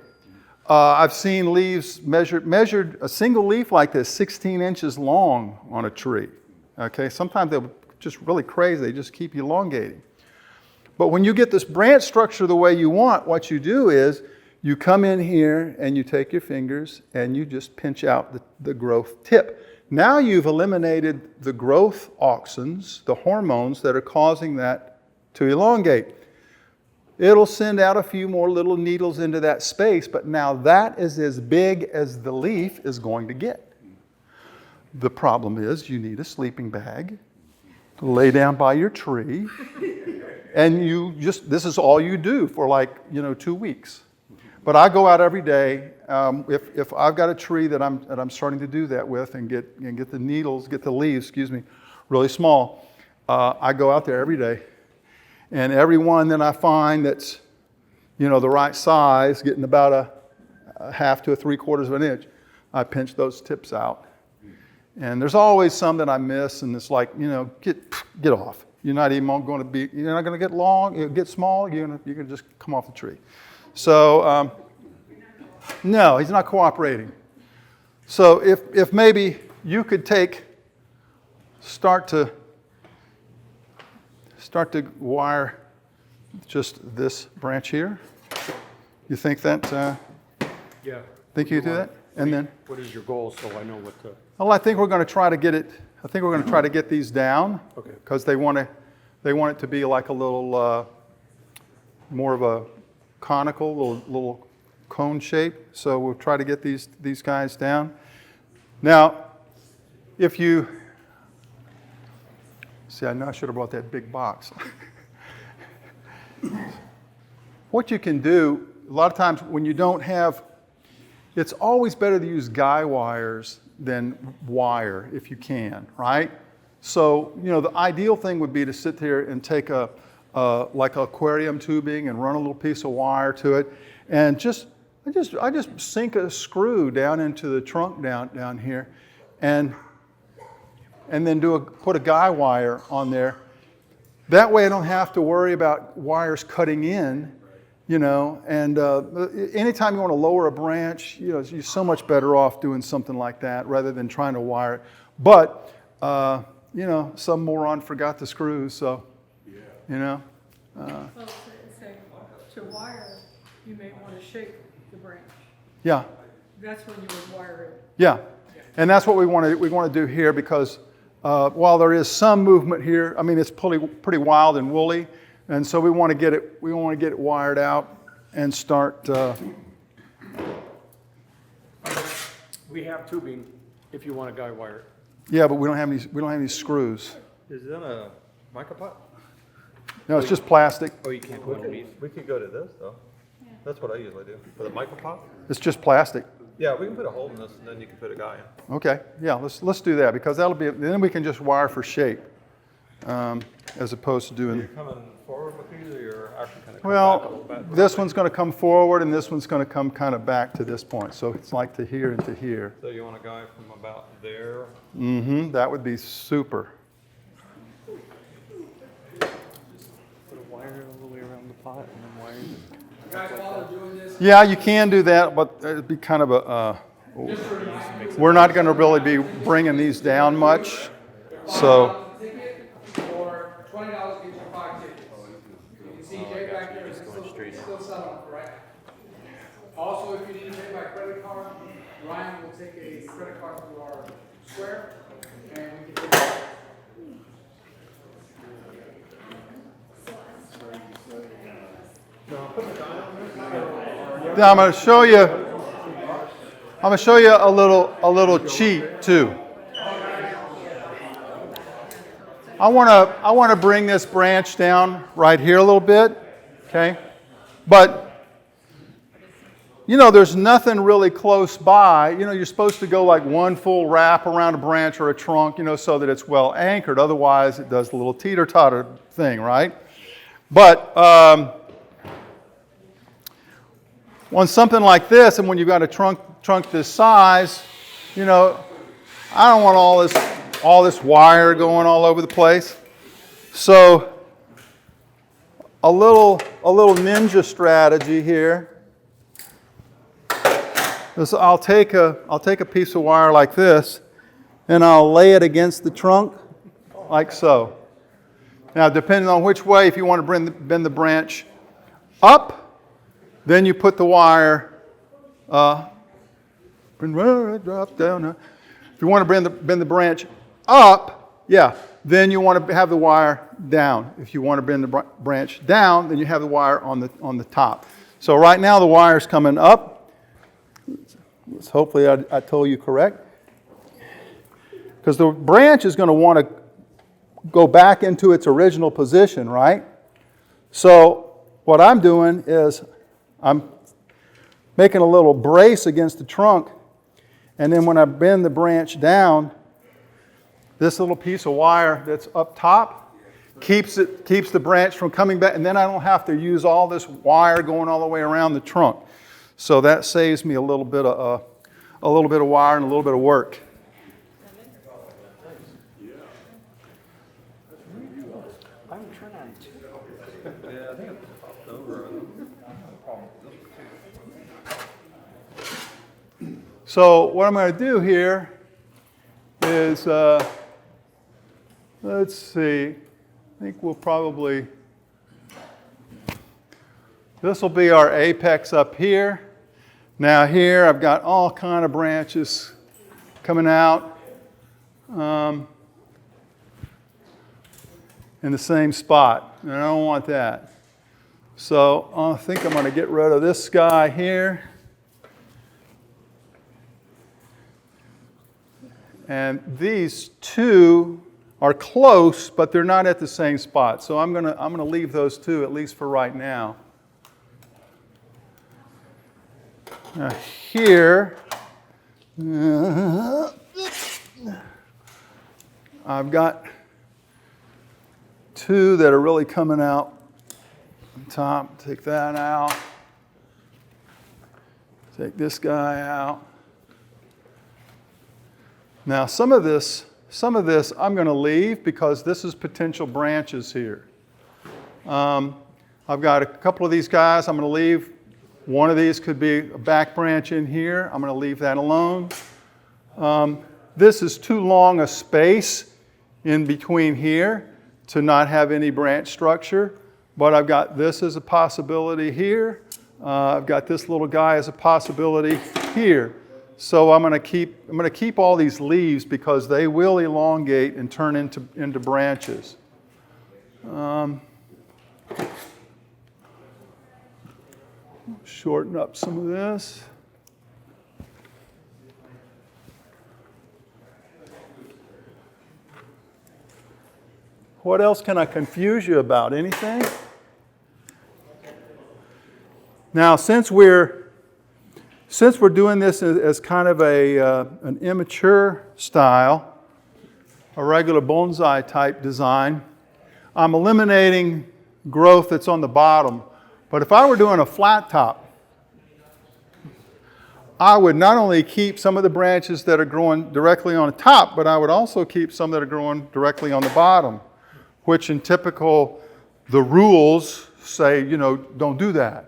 I've seen leaves measured a single leaf like this, 16 inches long on a tree. Okay, sometimes they're just really crazy, they just keep elongating. But when you get this branch structure the way you want, what you do is you come in here and you take your fingers and you just pinch out the growth tip. Now you've eliminated the growth auxins, the hormones that are causing that to elongate. It'll send out a few more little needles into that space, but now that is as big as the leaf is going to get. The problem is you need a sleeping bag to lay down by your tree, and this is all you do for 2 weeks. But I go out every day. If I've got a tree that I'm starting to do that with and get the needles, get the leaves, really small, I go out there every day. And every one that I find that's, the right size, getting about a half to a 3/4 of an inch, I pinch those tips out. And there's always some that I miss, and it's like, get off. You're not going to get long, get small. You're going to just come off the tree. So, no, he's not cooperating. So if maybe you could start to wire just this branch here. You think that? Yeah. Think you do that? And then? What is your goal, so I know what to... Well, I think we're going to try to get it. I think we're going to try to get these down. Okay. Because they want it to be like a little more of a conical, little cone shape. So we'll try to get these guys down. Now, if you see, I know I should have brought that big box. What you can do, a lot of times when you don't have, it's always better to use guy wires than wire if you can, right? So, the ideal thing would be to sit here and take like aquarium tubing and run a little piece of wire to it, and I just sink a screw down into the trunk down here, and then put a guy wire on there. That way I don't have to worry about wires cutting in, and anytime you want to lower a branch, you're so much better off doing something like that rather than trying to wire it. But, some moron forgot the screws, so, Well, to wire, you may want to shake the branch. Yeah. That's when you would wire it. Yeah, and that's what we want to do here, because while there is some movement here, I mean it's pretty wild and woolly, and so we want to get it wired out and start. We have tubing if you want a guy wire. Yeah, but we don't have any screws. Is that a micropot? No, it's just plastic. Oh, you can't put underneath. We could go to this though. That's what I usually do. For the micropot? It's just plastic. Yeah, we can put a hole in this and then you can put a guy in. Okay, yeah, let's do that because that'll be, then we can just wire for shape as opposed to doing. You're coming forward with these or you're actually kind of Well, this one's going to come forward and this one's going to come kind of back to this point. So it's like to here and to here. So you want a guy from about there? Mm-hmm, that would be super. Put a wire all the way around the pot and then wire it. You guys follow doing this? Yeah, you can do that, but it'd be kind of a, we're not going to really be bringing these down much. So, Ticket or $20 gets you 5 tickets. You can see Jay back there, it's still selling right now. Also, if you need to pay by credit card, Ryan will take a credit card to our square, and we can take it. now I'm going to show you. I'm going to show you a little cheat too. I want to bring this branch down right here a little bit, okay? But you know, there's nothing really close by. You know, you're supposed to go like one full wrap around a branch or a trunk, you know, so that it's well anchored. Otherwise, it does the little teeter-totter thing, right? But on something like this, and when you've got a trunk this size, you know, I don't want all this wire going all over the place. So a little ninja strategy here is I'll take a piece of wire like this and I'll lay it against the trunk like so. Now, depending on which way, if you want to bend the branch up, then you put the wire drop down. If you want to bend the branch up, yeah, then you want to have the wire down. If you want to bend the branch down, then you have the wire on the top. So right now the wire's coming up. Hopefully I told you correct. Because the branch is going to want to go back into its original position, right? So what I'm doing is I'm making a little brace against the trunk, and then when I bend the branch down, this little piece of wire that's up top keeps the branch from coming back, and then I don't have to use all this wire going all the way around the trunk. So that saves me a little bit of wire and a little bit of work. Yeah, I think it's popped over. So what I'm going to do here is, let's see, I think we'll probably, this will be our apex up here. Now here I've got all kind of branches coming out in the same spot, and I don't want that. So I think I'm going to get rid of this guy here. And these two are close, but they're not at the same spot. So I'm gonna leave those two, at least for right now. Now here, I've got two that are really coming out on top. Take that out. Take this guy out. Now some of this I'm going to leave because this is potential branches here. I've got a couple of these guys I'm going to leave. One of these could be a back branch in here. I'm going to leave that alone. This is too long a space in between here to not have any branch structure, but I've got this as a possibility here. I've got this little guy as a possibility here. So I'm going to keep all these leaves because they will elongate and turn into branches. Shorten up some of this. What else can I confuse you about? Anything? Now, since we're Since we're doing this as kind of an immature style, a regular bonsai type design, I'm eliminating growth that's on the bottom. But if I were doing a flat top, I would not only keep some of the branches that are growing directly on the top, but I would also keep some that are growing directly on the bottom, which in typical, the rules say, don't do that.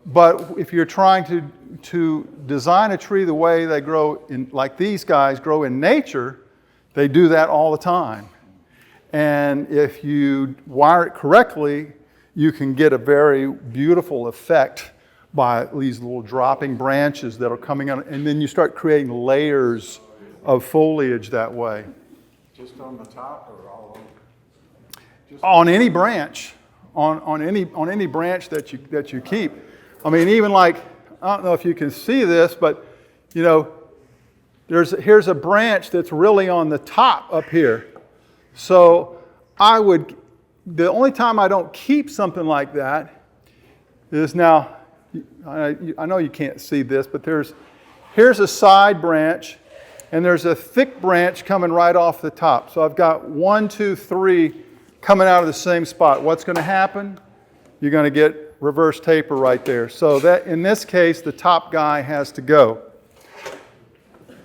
But if you're trying to design a tree the way they grow like these guys grow in nature, they do that all the time. And if you wire it correctly, you can get a very beautiful effect by these little dropping branches that are coming out, and then you start creating layers of foliage that way. Just on the top or all over? On any branch, on any branch that you keep. I mean, even like, I don't know if you can see this, but here's a branch that's really on the top up here. So the only time I don't keep something like that is now, I know you can't see this, but here's a side branch, and there's a thick branch coming right off the top. So I've got 1, 2, 3 coming out of the same spot. What's going to happen? You're going to get reverse taper right there. So that in this case, the top guy has to go.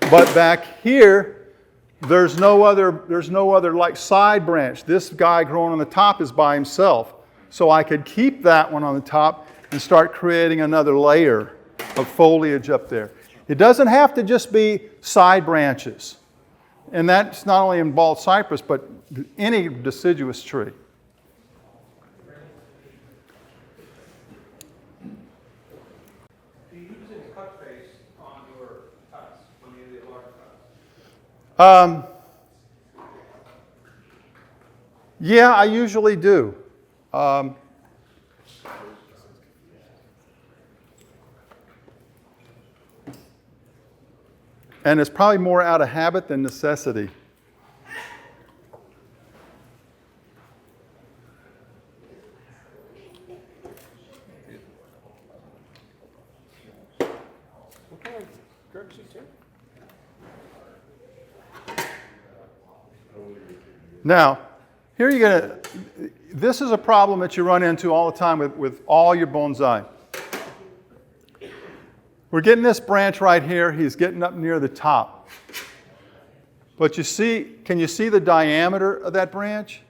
But back here, there's no other like side branch. This guy growing on the top is by himself. So I could keep that one on the top and start creating another layer of foliage up there. It doesn't have to just be side branches. And that's not only in bald cypress, but any deciduous tree. Do you use any cut face on your cuts, on any of the larger cuts? Yeah, I usually do. And it's probably more out of habit than necessity. Now, here this is a problem that you run into all the time with all your bonsai. We're getting this branch right here. He's getting up near the top. But can you see the diameter of that branch?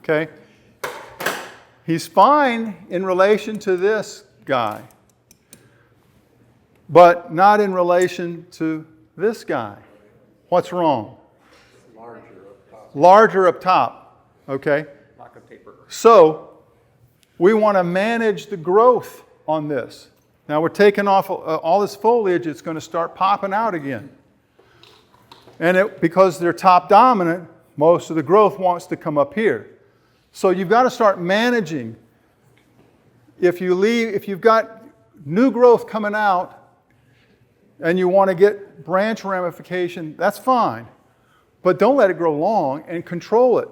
Okay. He's fine in relation to this guy, but not in relation to this guy. What's wrong? Larger up top. Okay. Lack of taper. So we want to manage the growth on this. Now we're taking off all this foliage, it's going to start popping out again. And because they're top dominant, most of the growth wants to come up here. So you've got to start managing. If you've got new growth coming out and you want to get branch ramification, that's fine. But don't let it grow long and control it.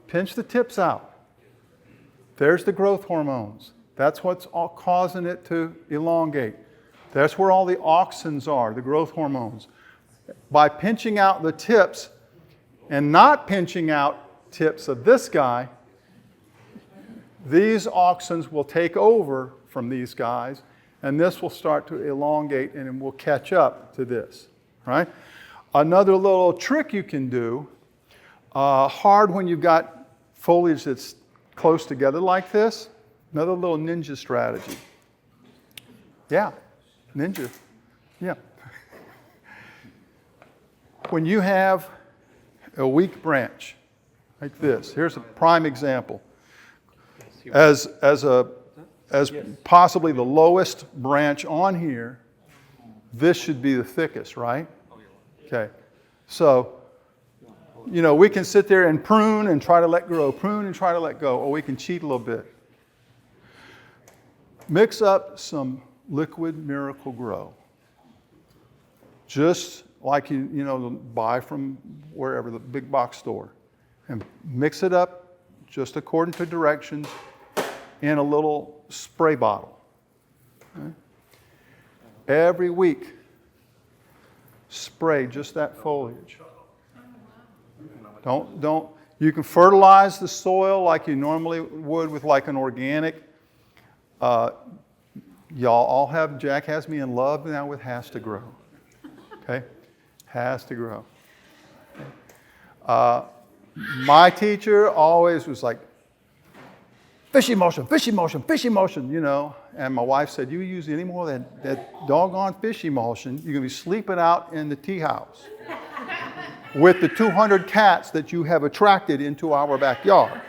Pinch the tips out. There's the growth hormones. That's what's all causing it to elongate. That's where all the auxins are, the growth hormones. By pinching out the tips and not pinching out tips of this guy, these auxins will take over from these guys, and this will start to elongate and it will catch up to this, right? Another little trick you can do, hard when you've got foliage that's close together like this, another little ninja strategy. Yeah, ninja. Yeah. When you have a weak branch like this, here's a prime example. As possibly the lowest branch on here, this should be the thickest, right? Okay. So, we can sit there and prune and try to let go, prune and try to let go, or we can cheat a little bit. Mix up some liquid Miracle Grow. Just like you buy from wherever, the big box store. And mix it up just according to directions in a little spray bottle. Okay? Every week, spray just that foliage. Don't, you can fertilize the soil like you normally would with like an organic. Y'all all have, Jack has me in love now with Has to Grow. Okay? Has to Grow. My teacher always was like, fishy motion, fishy motion, fishy motion, you know. And my wife said, you use any more of that doggone fishy motion, you're going to be sleeping out in the tea house with the 200 cats that you have attracted into our backyard.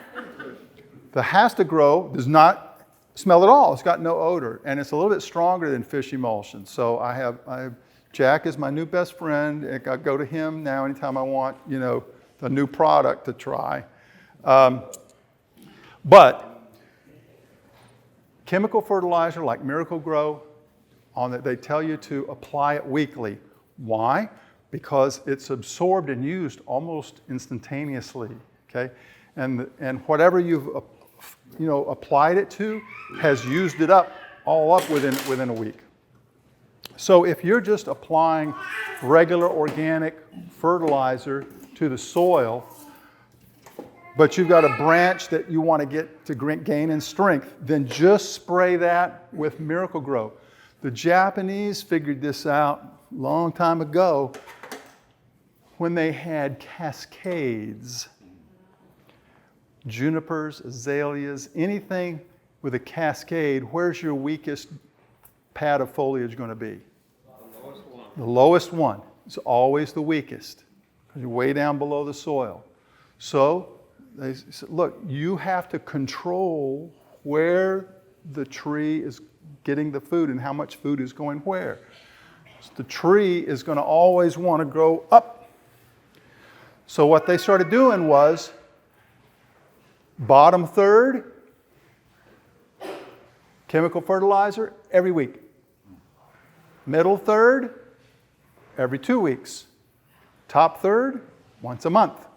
The Has to Grow does not smell at all. It's got no odor, and it's a little bit stronger than fish emulsion. So I have Jack is my new best friend. I go to him now anytime I want, you know, a new product to try. But chemical fertilizer like Miracle-Gro, they tell you to apply it weekly. Why? Because it's absorbed and used almost instantaneously. Okay, and whatever you've applied it to has used it up all up within a week. So if you're just applying regular organic fertilizer to the soil, but you've got a branch that you want to get to gain in strength, then just spray that with Miracle-Gro. The Japanese figured this out a long time ago when they had cascades. Junipers, azaleas, anything with a cascade, where's your weakest pad of foliage going to be? The lowest one. The lowest one is always the weakest, because you're way down below the soil. So they said, look, you have to control where the tree is getting the food and how much food is going where. So the tree is going to always want to grow up. So what they started doing was bottom third, chemical fertilizer every week. Middle third, every 2 weeks. Top third, once a month.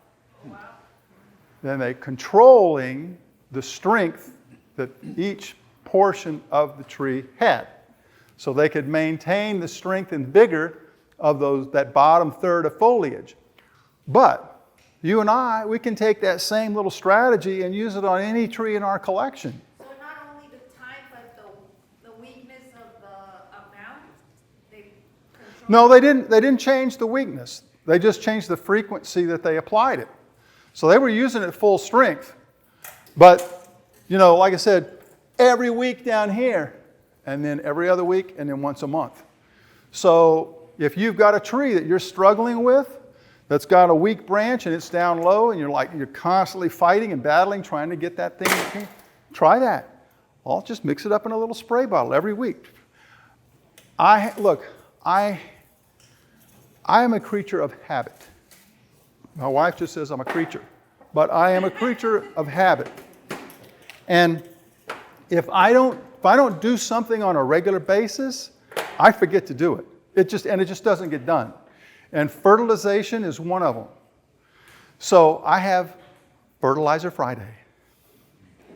Then they're controlling the strength that each portion of the tree had. So they could maintain the strength and vigor of that bottom third of foliage. But you and I, we can take that same little strategy and use it on any tree in our collection. So not only the type, but the weakness of the amount, they control? No, they didn't change the weakness. They just changed the frequency that they applied it. So they were using it full strength. But, like I said, every week down here, and then every other week, and then once a month. So if you've got a tree that you're struggling with, that's got a weak branch and it's down low and you're constantly fighting and battling, trying to get that thing, try that. I'll just mix it up in a little spray bottle every week. I am a creature of habit. My wife just says I'm a creature, but I am a creature of habit. And if I don't do something on a regular basis, I forget to do it. It just doesn't get done. And fertilization is one of them. So I have Fertilizer Friday.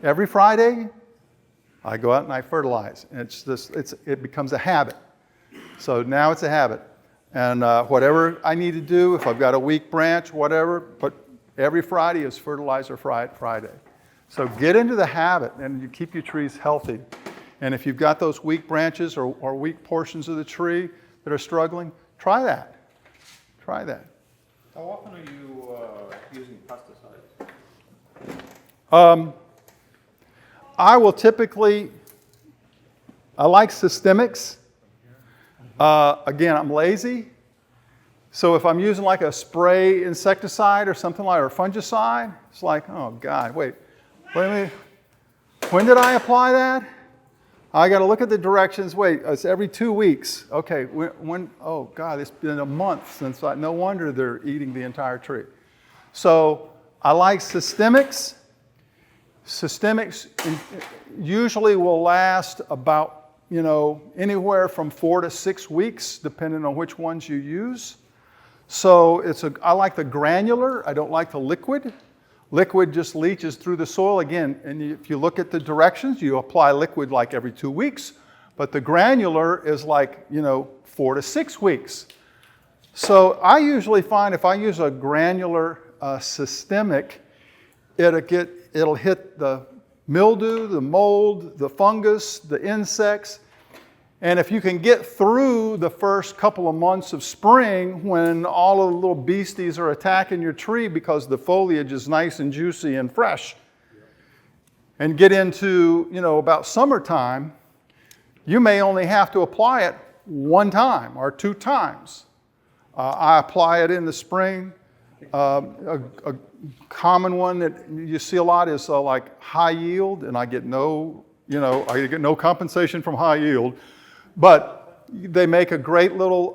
Every Friday, I go out and I fertilize. And it becomes a habit. So now it's a habit. And whatever I need to do, if I've got a weak branch, whatever, but every Friday is Fertilizer Friday. So get into the habit and you keep your trees healthy. And if you've got those weak branches or weak portions of the tree that are struggling, try that. Try that. How often are you using pesticides? I will typically, I like systemics. Again, I'm lazy. So if I'm using like a spray insecticide or something like, or fungicide, it's like, oh God, wait a minute. When did I apply that? I got to look at the directions. Wait, it's every 2 weeks. Okay, oh God, it's been a month since no wonder they're eating the entire tree. So I like systemics. Systemics usually will last about, anywhere from 4 to 6 weeks, depending on which ones you use. So I like the granular. I don't like the liquid. Liquid just leaches through the soil again. And if you look at the directions, you apply liquid like every 2 weeks. But the granular is like, 4 to 6 weeks. So I usually find if I use a granular systemic, it'll hit the mildew, the mold, the fungus, the insects. And if you can get through the first couple of months of spring when all of the little beasties are attacking your tree because the foliage is nice and juicy and fresh, and get into, about summertime, you may only have to apply it 1 time or 2 times. I apply it in the spring. A common one that you see a lot is like high yield, and I get no compensation from high yield, but they make a great little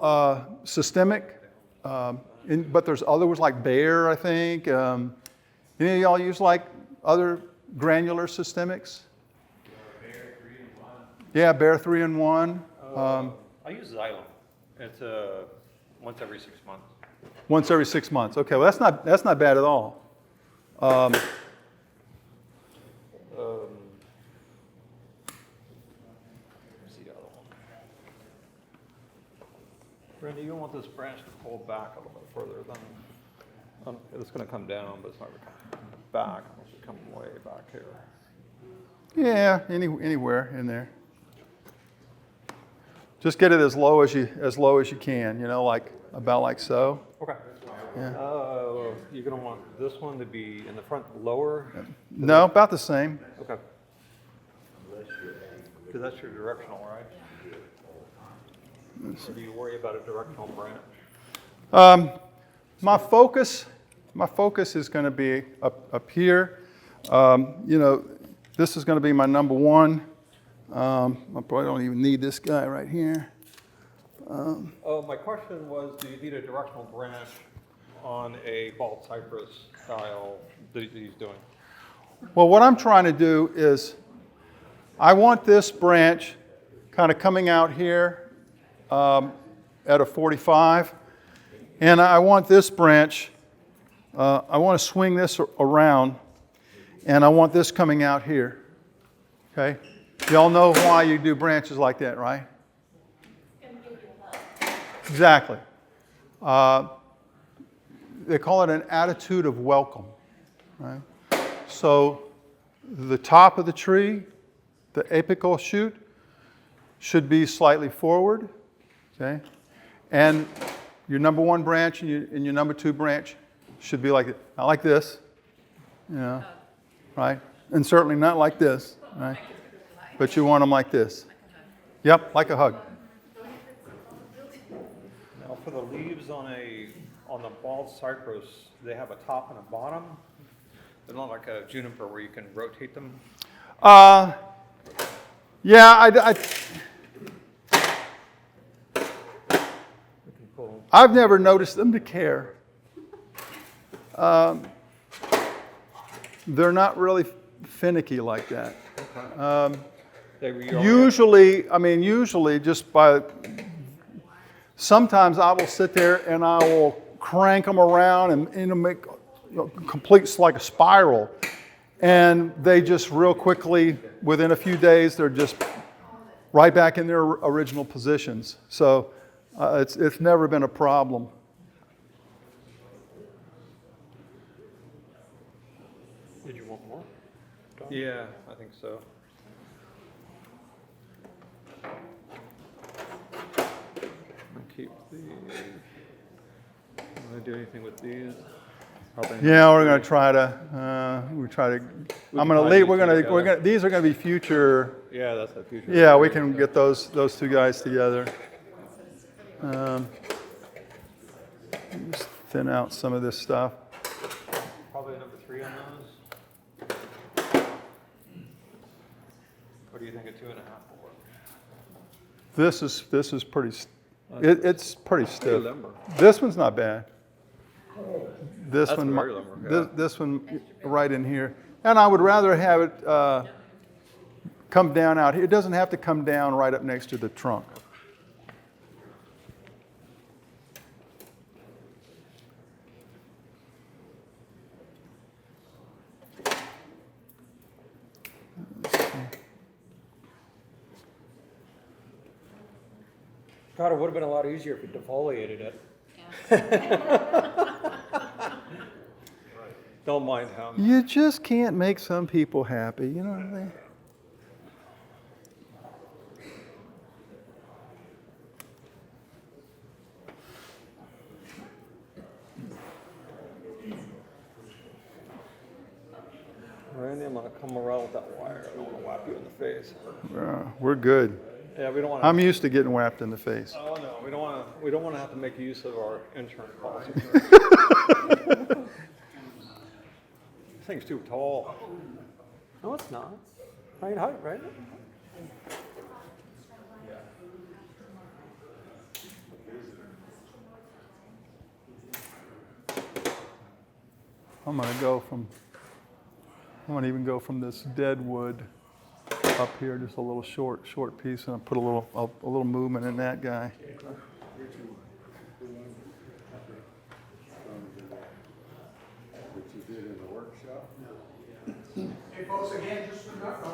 systemic. But there's other ones like Bayer, I think. Any of y'all use like other granular systemics? Bear 3-in-1. Yeah, Bayer 3-in-1. I use Xylem. It's once every 6 months. Once every 6 months. Okay, well that's not bad at all. Where's the other one? Randy, you want this branch to pull back a little bit further than, it's going to come down, but it's not going to come back. It should come way back here. Yeah, anywhere in there. Just get it as low as you can. Like about like so. Okay. Yeah. You're going to want this one to be in the front lower? No, about the same. Okay. Because that's your directional, right? Or do you worry about a directional branch? My focus is going to be up here. This is going to be my number 1. I probably don't even need this guy right here. My question was, do you need a directional branch on a Bald Cypress style that he's doing? Well, what I'm trying to do is I want this branch kind of coming out here at a 45, and I want this branch, I want to swing this around, and I want this coming out here. Okay? Y'all know why you do branches like that, right? Exactly. They call it an attitude of welcome, right? So the top of the tree, the apical shoot, should be slightly forward, okay? And your number 1 branch and your number 2 branch should be like it. Not like this, right? And certainly not like this, right? But you want them like this. Yep, like a hug. Now for the leaves on the Bald Cypress, they have a top and a bottom. They're not like a juniper where you can rotate them. Yeah, I've never noticed them to care. They're not really finicky like that. Usually just by, sometimes I will sit there and I will crank them around and make complete, like a spiral. And they just real quickly, within a few days, they're just right back in their original positions. So it's never been a problem. Did you want more? Yeah, I think so. Keep these. Want to do anything with these? Yeah, we're going to try to. I'm going to leave. These are going to be future. Yeah, that's the future. Yeah, we can get those 2 guys together. Just thin out some of this stuff. Probably number 3 on those. Or do you think a 2.5 will work? This is pretty. It's pretty stiff. limber. This one's not bad. This That's one, very limber, yeah. this one, right in here. And I would rather have it come down out here. It doesn't have to come down right up next to the trunk. God, it would have been a lot easier if you defoliated it. Don't mind him. You just can't make some people happy, you know what I mean? Randy, I'm gonna come around with that wire. I don't wanna whap you in the face. We're good. Yeah, we don't wanna. I'm used to getting whapped in the face. Oh no, we don't wanna have to make use of our insurance policy. This thing's too tall. No, it's not. Right height, right? I'm gonna even go from this dead wood up here, just a little short piece, and I'll put a little movement in that guy. What you did in the workshop? Hey folks, again, just a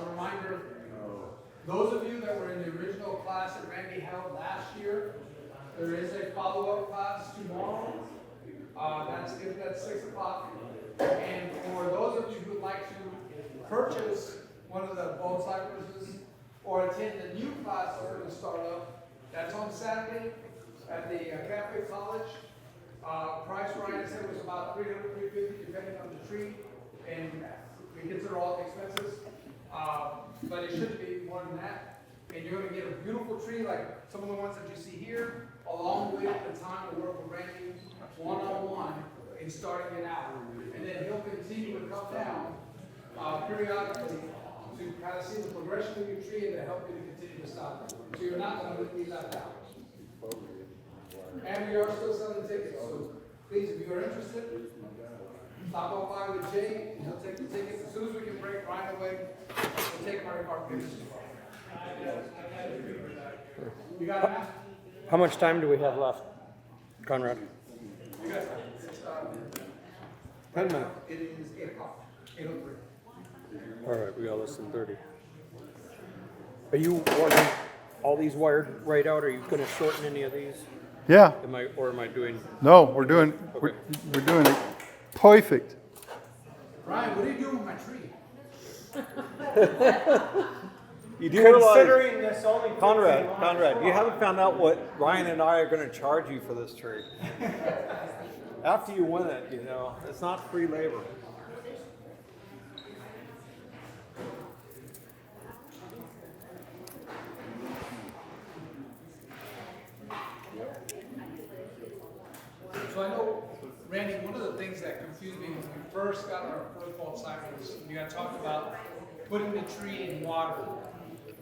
reminder, those of you that were in the original class that Randy held last year, there is a follow-up class tomorrow. That's 6 o'clock. And for those of you who would like to purchase one of the Bald Cypresses or attend the new class that we're going to start up, that's on Saturday at the Cafe College. Price Ryan said was about $300, $350 depending on the tree, and we consider all the expenses. But it shouldn't be more than that. And you're going to get a beautiful tree like some of the ones that you see here, along with the time to work with Randy one-on-one in starting it out. And then he'll continue to come down periodically to kind of see the progression of your tree and to help you to continue to stop it. So you're not going to be left out. And we are still selling tickets, so please, if you are interested, stop on by with Jay, and he'll take the tickets. As soon as we can break right away, we'll take our pictures. You got it? How much time do we have left, Conrad? You got it. 10 minutes. It is 8 o'clock, 8:03. All right, we got less than 30. Are you wanting all these wired right out? Are you going to shorten any of these? Yeah. Am I doing? No, we're doing it perfect. Ryan, what are you doing with my tree? You do realize, Considering this only Conrad, you haven't found out what Ryan and I are gonna charge you for this tree. After you win it, it's not free labor. So I know, Randy, one of the things that confused me when we first got our first Bald Cypress, you had talked about putting the tree in water.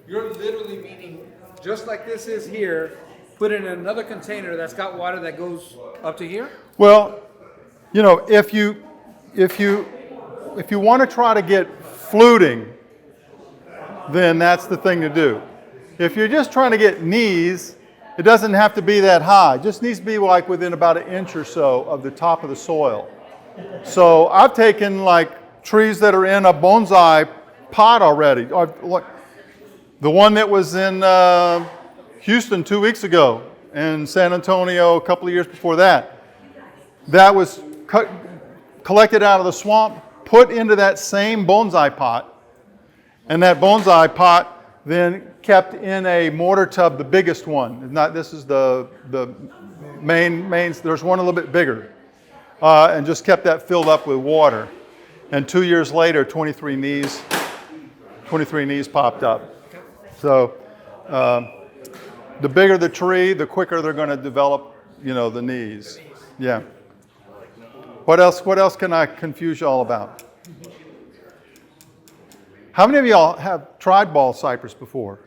You're literally meaning, just like this is here, put it in another container that's got water that goes up to here? Well, if you want to try to get fluting, then that's the thing to do. If you're just trying to get knees, it doesn't have to be that high. It just needs to be like within about an inch or so of the top of the soil. So I've taken like trees that are in a bonsai pot already. The one that was in Houston 2 weeks ago, and San Antonio a couple of years before that. That was collected out of the swamp, put into that same bonsai pot, and that bonsai pot then kept in a mortar tub, the biggest one. This is the main. There's one a little bit bigger, and just kept that filled up with water. And 2 years later, 23 knees popped up. So the bigger the tree, the quicker they're going to develop, the knees. Yeah. What else can I confuse y'all about? How many of y'all have tried Bald Cypress before?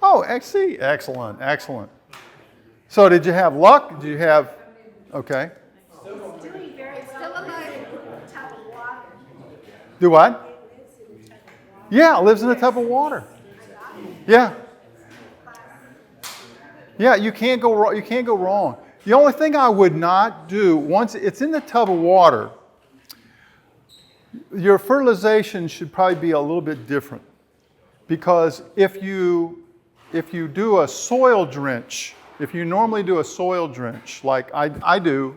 Oh, excellent. So did you have luck? Did you have, okay. Doing very well. Still alive in a tub of water. Do what? Yeah, it lives in a tub of water. Yeah. Yeah, you can't go wrong. The only thing I would not do, once it's in the tub of water, your fertilization should probably be a little bit different. Because if you do a soil drench if you normally do a soil drench, like I do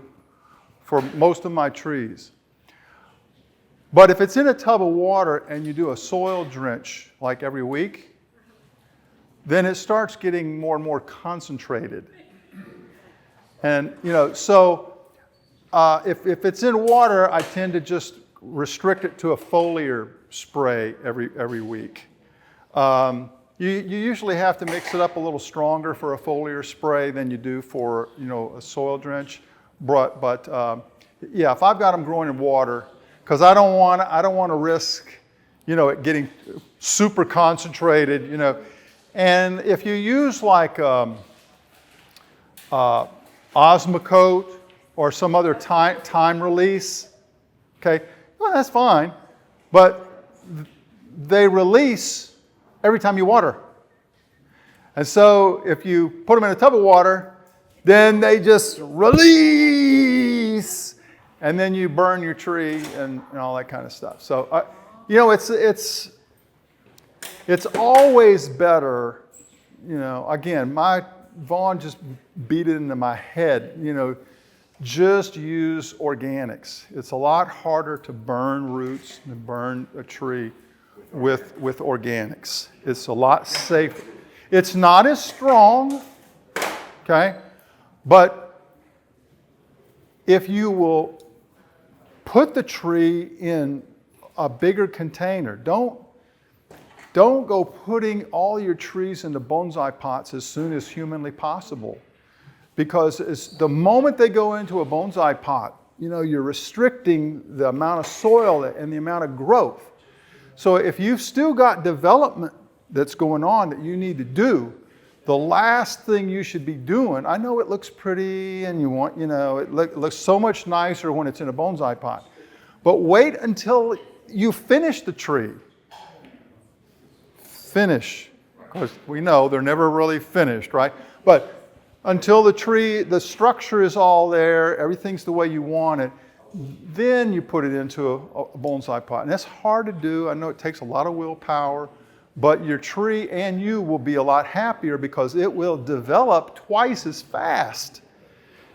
for most of my trees, but if it's in a tub of water and you do a soil drench like every week, then it starts getting more and more concentrated. And, so if it's in water, I tend to just restrict it to a foliar spray every week. You usually have to mix it up a little stronger for a foliar spray than you do for, a soil drench. But yeah, if I've got them growing in water, because I don't want to risk, it getting super concentrated, And if you use like Osmocote or some other time release, okay, well, that's fine, but they release every time you water. And so if you put them in a tub of water, then they just release, and then you burn your tree and all that kind of stuff. So, it's always better, again, Vaughn just beat it into my head, just use organics. It's a lot harder to burn roots than burn a tree with organics. It's a lot safer. It's not as strong, okay? But if you will put the tree in a bigger container, don't go putting all your trees into bonsai pots as soon as humanly possible. Because the moment they go into a bonsai pot, you're restricting the amount of soil and the amount of growth. So if you've still got development that's going on that you need to do, the last thing you should be doing, I know it looks pretty and you want, it looks so much nicer when it's in a bonsai pot. But wait until you finish the tree. Finish, because we know they're never really finished, right? But until the structure is all there, everything's the way you want it, then you put it into a bonsai pot. And that's hard to do. I know it takes a lot of willpower, but your tree and you will be a lot happier because it will develop twice as fast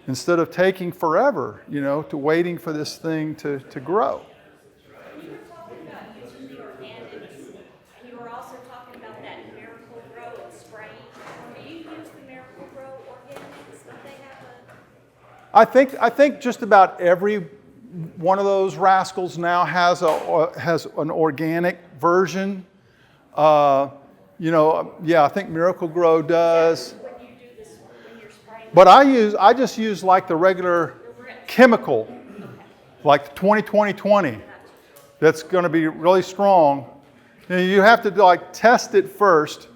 instead of taking forever, to waiting for this thing to grow. You were talking about using the organics, and you were also talking about that Miracle Grow and spraying. Do you use the Miracle Grow organics? Don't they have a... I think just about every one of those rascals now has an organic version. I think Miracle Grow does. When you do this, when you're spraying... But I just use like the regular chemical, like 20-20-20. That's going to be really strong. Now you have to test it first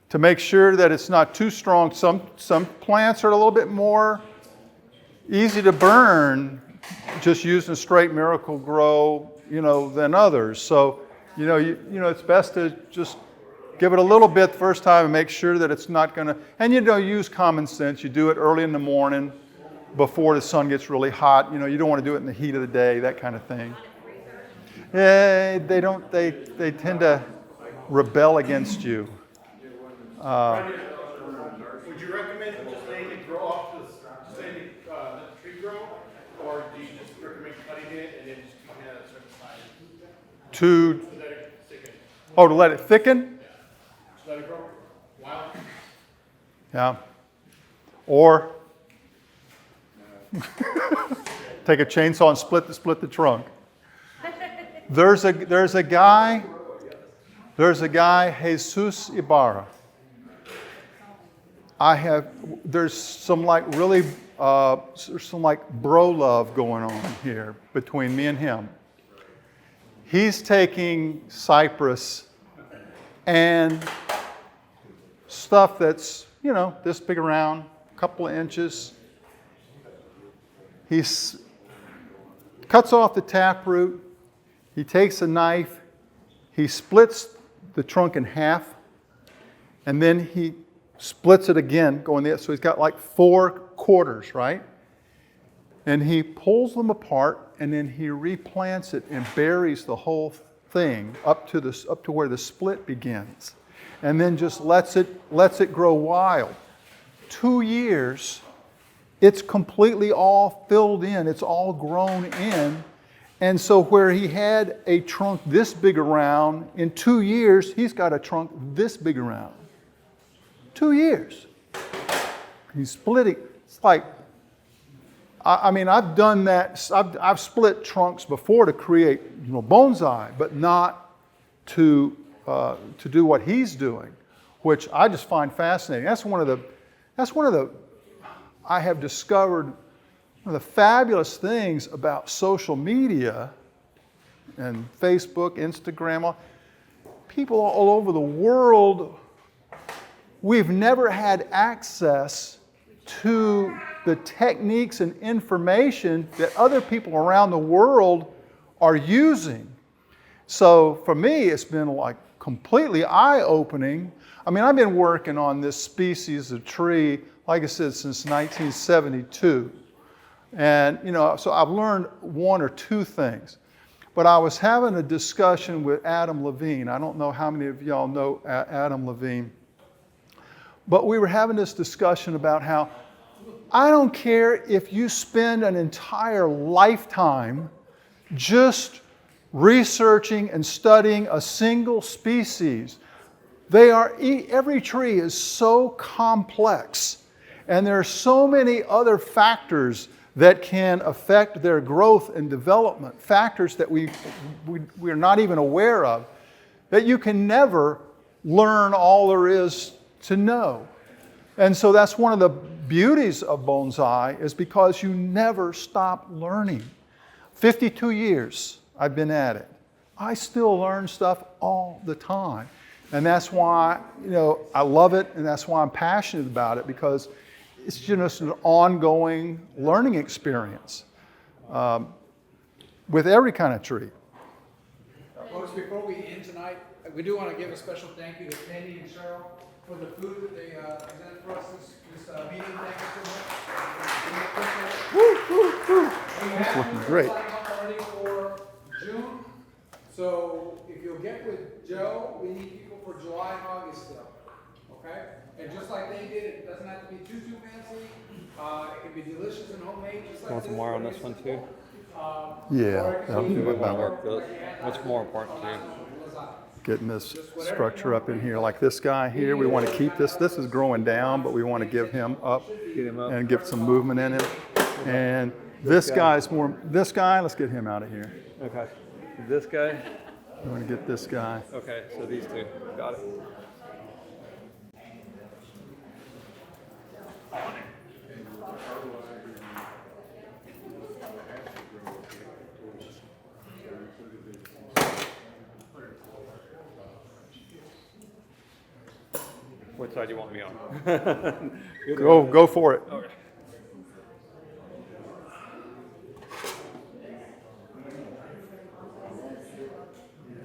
to make sure that it's not too strong. Some plants are a little bit more easy to burn just using straight Miracle Grow, than others. So, it's best to just give it a little bit the first time and make sure that it's not going to, and use common sense. You do it early in the morning before the sun gets really hot. You don't want to do it in the heat of the day, that kind of thing. They tend to rebel against you. Would you recommend just letting it grow off just letting the tree grow, or do you just recommend cutting it and then just keeping it at a certain size? To Let it thicken. to let it thicken? Just let it grow wild. Yeah. Or take a chainsaw and split the trunk. There's a guy, Jesus Ibarra. There's some really bro love going on here between me and him. He's taking cypress and stuff that's, this big around, a couple of inches. He cuts off the taproot. He takes a knife. He splits the trunk in half. And then he splits it again, going there. So he's got like 4 quarters, right? And he pulls them apart, and then he replants it and buries the whole thing up to where the split begins, and then just lets it grow wild 2 years, it's completely all filled in. It's all grown in. And so where he had a trunk this big around, in 2 years, he's got a trunk this big around. 2 years. He's splitting. It's like, I mean, I've done that. I've split trunks before to create, bonsai, but not to do what he's doing, which I just find fascinating. That's one of the, I have discovered one of the fabulous things about social media and Facebook, Instagram, people all over the world, we've never had access to the techniques and information that other people around the world are using. So for me, it's been like completely eye-opening. I mean, I've been working on this species of tree, like I said, since 1972. And, so I've learned one or two things. But I was having a discussion with Adam Levine. I don't know how many of y'all know Adam Levine. But we were having this discussion about how I don't care if you spend an entire lifetime just researching and studying a single species. Every tree is so complex, and there are so many other factors that can affect their growth and development, factors that we're not even aware of, that you can never learn all there is to know. And so that's one of the beauties of bonsai, is because you never stop learning. 52 years I've been at it. I still learn stuff all the time. And that's why, I love it, and that's why I'm passionate about it, because it's just an ongoing learning experience with every kind of tree. Folks, before we end tonight, we do want to give a special thank you to Penny and Cheryl for the food that they presented for us this meeting. Thank you so much. It's looking great. Already for June. So if you'll get with Joe, we need people for July and August still. Okay? And just like they did, it doesn't have to be too fancy. It can be delicious and homemade, just like Want some more on this one too? Yeah, that'll do about What's more important to you? getting this structure up in here. Like this guy here, we want to keep this. This is growing down, but we want to give him up and get some movement in him. And this guy's more, this guy, let's get him out of here. Okay. This guy? We want to get this guy. Okay, so these two. Got it. What side do you want me on? Go for it. Okay.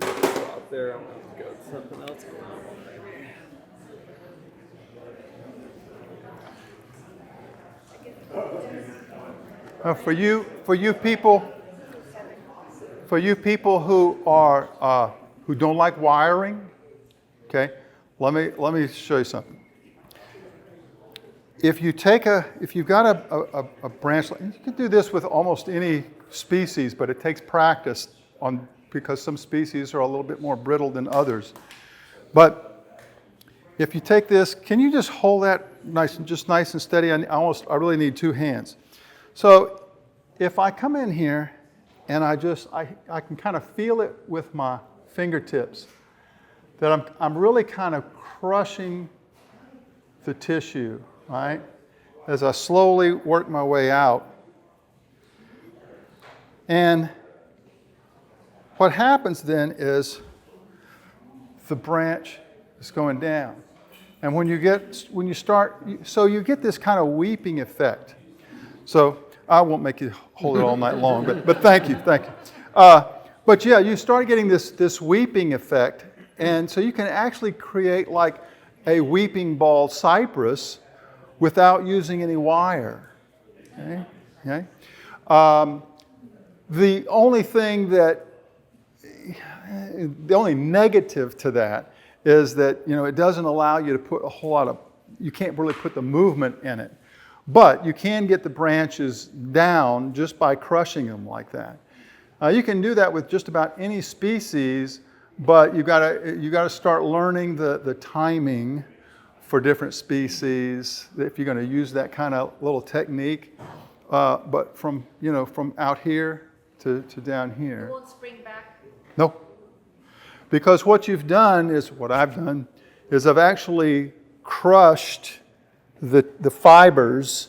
Out there, I'm gonna go with something else. For you people who are who don't like wiring, okay, let me show you something. If you've got a branch, you can do this with almost any species, but it takes practice because some species are a little bit more brittle than others. But if you take this, can you just hold that nice and steady? I really need two hands. So if I come in here and I can kind of feel it with my fingertips, that I'm really kind of crushing the tissue, right? As I slowly work my way out. And what happens then is the branch is going down. And when you start, you get this kind of weeping effect. So I won't make you hold it all night long, but thank you. But yeah, you start getting this weeping effect, and so you can actually create like a weeping bald cypress without using any wire. Okay? The only negative to that is that it doesn't allow you to put a whole lot of you can't really put the movement in it. But you can get the branches down just by crushing them like that. You can do that with just about any species, but you gotta start learning the timing for different species if you're going to use that kind of little technique. But from out here to down It here. won't spring back. No. Because what you've done is, what I've done, is I've actually crushed the fibers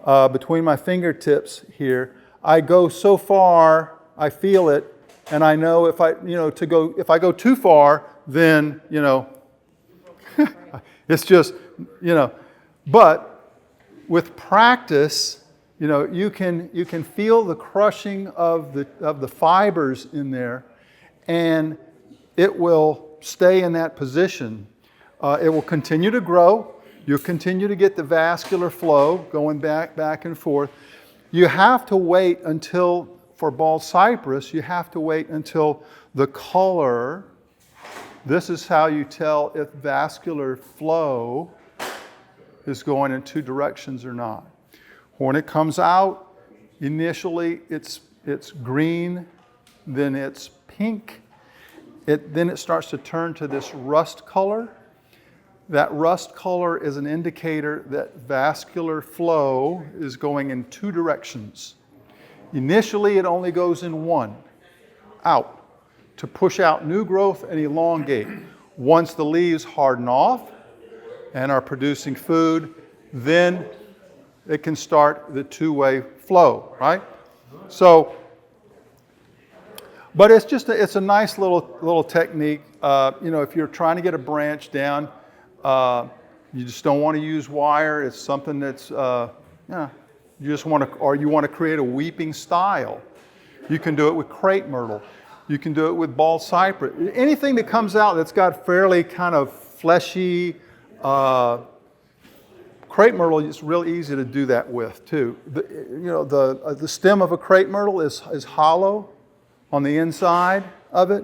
between my fingertips here. I go so far, I feel it, and I know if I go too far, then, it's just, but with practice, you can feel the crushing of the fibers in there, and it will stay in that position. It will continue to grow. You'll continue to get the vascular flow going back and forth. You have to wait until, for Bald Cypress, you have to wait until the color, this is how you tell if vascular flow is going in two directions or not. When it comes out, initially it's green, then it's pink, then it starts to turn to this rust color. That rust color is an indicator that vascular flow is going in two directions. Initially, it only goes in one, out, to push out new growth and elongate. Once the leaves harden off and are producing food, then it can start the two-way flow, right? So, but it's a nice little technique. If you're trying to get a branch down, you just don't want to use wire. It's something that's, you just want to, or you want to create a weeping style. You can do it with crepe myrtle. You can do it with Bald Cypress. Anything that comes out that's got fairly kind of fleshy, crepe myrtle is real easy to do that with too. The stem of a crepe myrtle is hollow on the inside of it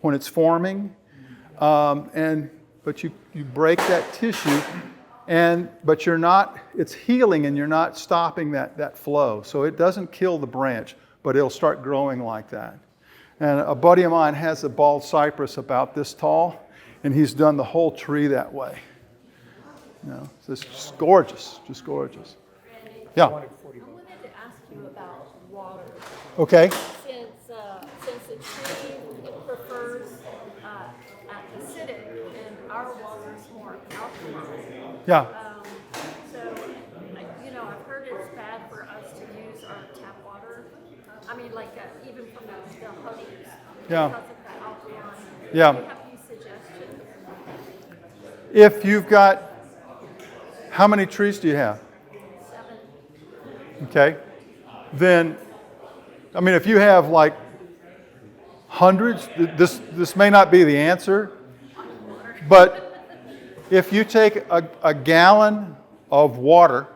when it's forming, but you break that tissue, but it's healing and you're not stopping that flow. So it doesn't kill the branch, but it'll start growing like that. And a buddy of mine has a Bald Cypress about this tall, and he's done the whole tree that way. So it's just gorgeous, just gorgeous. Yeah. I wanted to ask you about water. Okay. Since the tree prefers acidic and our water is more alkaline. Yeah. So, I've heard it's bad for us to use our tap water. I mean, even from the honeys. Yeah. Because of the alkaline. Yeah. Do you have any suggestions? If you've got, how many trees do you have? 7. Okay. Then, if you have like hundreds, this may not be the answer, but if you take a gallon of water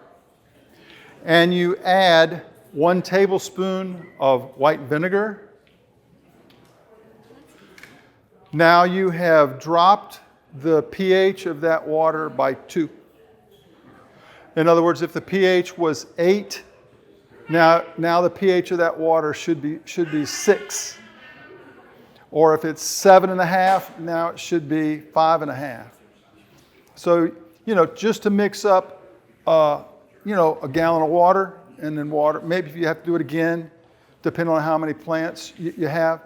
and you add 1 tablespoon of white vinegar, now you have dropped the pH of that water by 2. In other words, if the pH was 8, now the pH of that water should be 6. Or if it's 7.5, now it should be 5.5. So, just to mix up, a gallon of water and then water. Maybe if you have to do it again, depending on how many plants you have.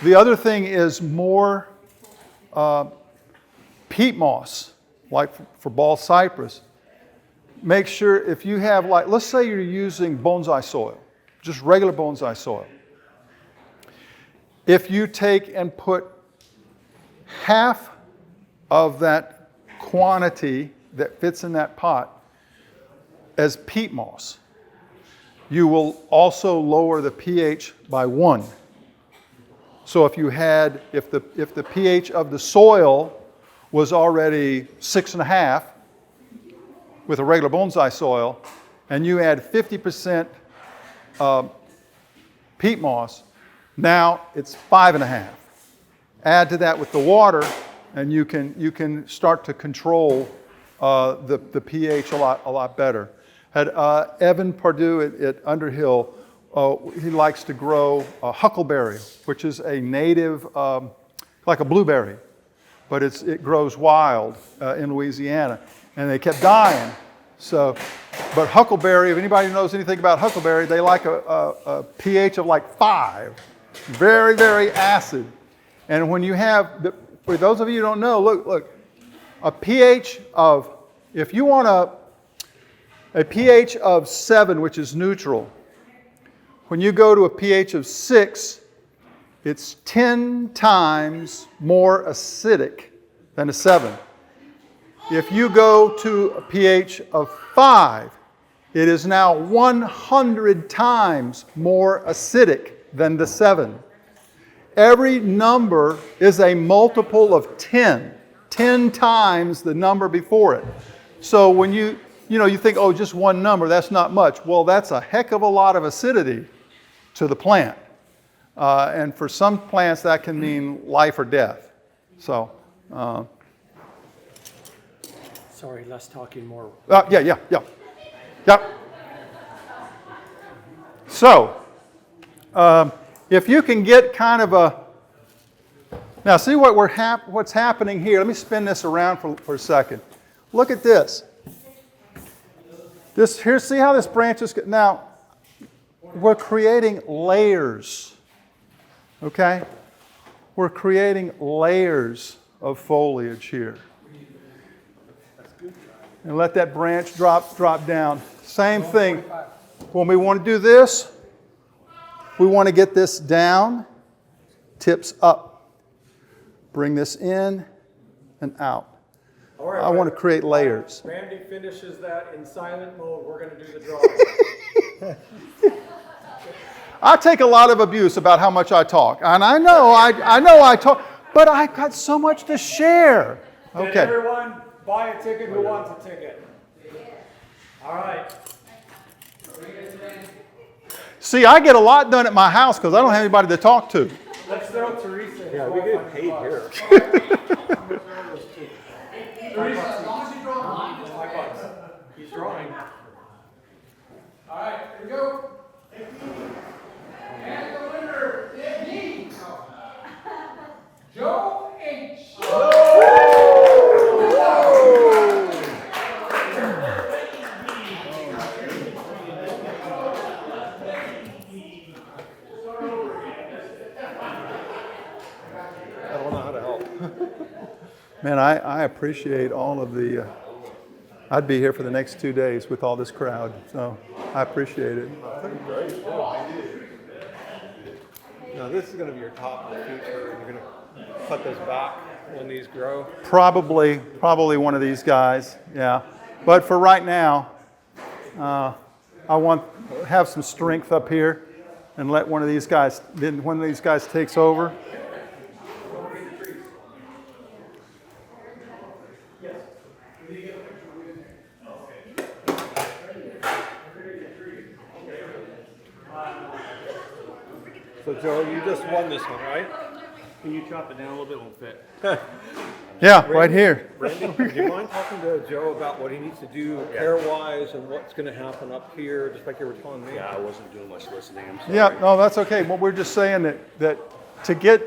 The other thing is more peat moss, like for Bald Cypress. Make sure if you have, let's say you're using bonsai soil, just regular bonsai soil. If you take and put half of that quantity that fits in that pot as peat moss, you will also lower the pH by 1. So if the pH of the soil was already 6.5 with a regular bonsai soil, and you add 50% peat moss, now it's 5.5. Add to that with the water, and you can start to control the pH a lot better. Had Evan Pardue at Underhill, he likes to grow huckleberry, which is a native, like a blueberry, but it grows wild in Louisiana, and they kept dying. So, but huckleberry, if anybody knows anything about huckleberry, they like a pH of like 5, very, very acid. And when you have, for those of you who don't know, look, a pH of, if you want a pH of 7, which is neutral, when you go to a pH of 6, it's 10 times more acidic than a 7. If you go to a pH of 5, it is now 100 times more acidic than the 7. Every number is a multiple of 10 times the number before it. So when you think, oh, just one number, that's not much. Well, that's a heck of a lot of acidity to the plant. And for some plants, that can mean life or death. So, Sorry, less talking, more. yeah. So, if you can get kind of a, now see what's happening here. Let me spin this around for a second. Look at this. Here, see how this branch is, now, we're creating layers, okay? We're creating layers of foliage here. And let that branch drop down. Same thing. When we want to do this, we want to get this down, tips up. Bring this in and out. All right, I want to create layers. Randy finishes that in silent mode. We're going to do the drawing. I take a lot of abuse about how much I talk. And I know I talk, but I've got so much to share. Did Okay. everyone buy a ticket who wants a ticket? All right. See, I get a lot done at my house because I don't have anybody to talk to. Let's throw Teresa in. Yeah, we get paid here. Teresa, as long as you draw a line, it's $5. He's drawing. All right, here we go. And the winner is Joe H. I don't know how to help. Man, I appreciate all of the, I'd be here for the next 2 days with all this crowd, so I appreciate it. Now this is going to be your top in the future. You're going to cut this back when these grow. Probably one of these guys, yeah. But for right now, I want to have some strength up here and let one of these guys, then one of these guys takes over. So Joe, you just won this one, right? Can you chop it down a little bit? It won't fit. Yeah, right here. Randy, do you mind talking to Joe about what he needs to do care-wise and what's going to happen up here, just like you were telling me? Yeah, I wasn't doing much listening, I'm sorry. Yeah, no, that's okay. Well, we're just saying that to get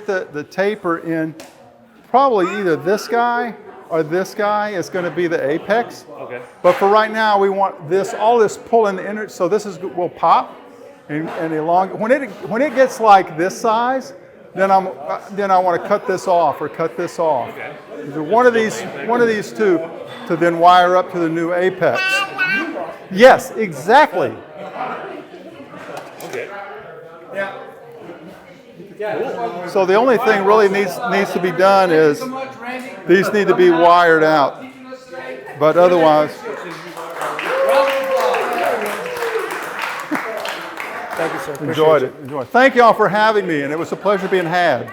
the taper in, probably either this guy or this guy is going to be the apex. Okay. But for right now, we want all this pull in the inner, so this will pop and elongate. When it gets like this size, then I want to cut this off or cut this off. Okay. One of these two to then wire up to the new apex. Yes, exactly. Okay. So the only thing really needs to be done is these need to be wired out. But otherwise, Thank you, sir. enjoyed it. Thank y'all for having me, and it was a pleasure being had.